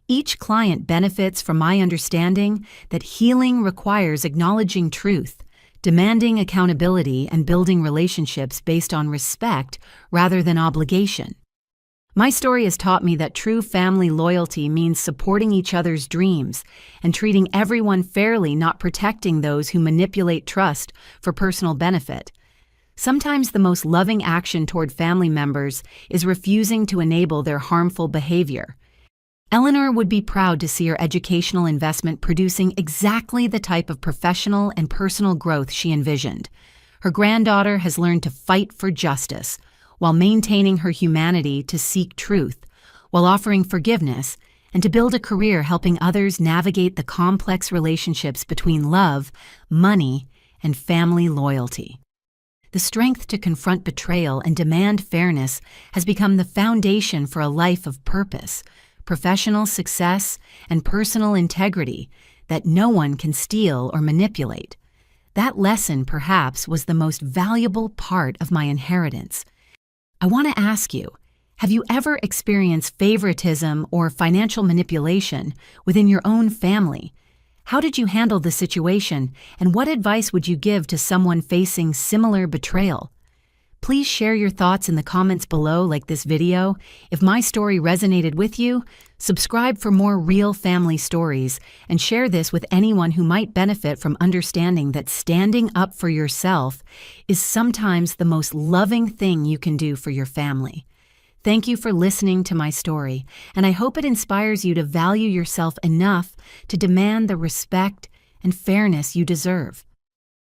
Each client benefits from my understanding that healing requires acknowledging truth, demanding accountability, and building relationships based on respect rather than obligation. My story has taught me that true family loyalty means supporting each other's dreams and treating everyone fairly, not protecting those who manipulate trust for personal benefit. Sometimes the most loving action toward family members is refusing to enable their harmful behavior. Eleanor would be proud to see her educational investment producing exactly the type of professional and personal growth she envisioned. Her granddaughter has learned to fight for justice, while maintaining her humanity to seek truth, while offering forgiveness, and to build a career helping others navigate the complex relationships between love, money, and family loyalty. The strength to confront betrayal and demand fairness has become the foundation for a life of purpose, professional success, and personal integrity that no one can steal or manipulate. That lesson, perhaps, was the most valuable part of my inheritance. I want to ask you, have you ever experienced favoritism or financial manipulation within your own family? How did you handle the situation, and what advice would you give to someone facing similar betrayal? Please share your thoughts in the comments below, like this video. If my story resonated with you, subscribe for more real family stories and share this with anyone who might benefit from understanding that standing up for yourself is sometimes the most loving thing you can do for your family. Thank you for listening to my story, and I hope it inspires you to value yourself enough to demand the respect and fairness you deserve.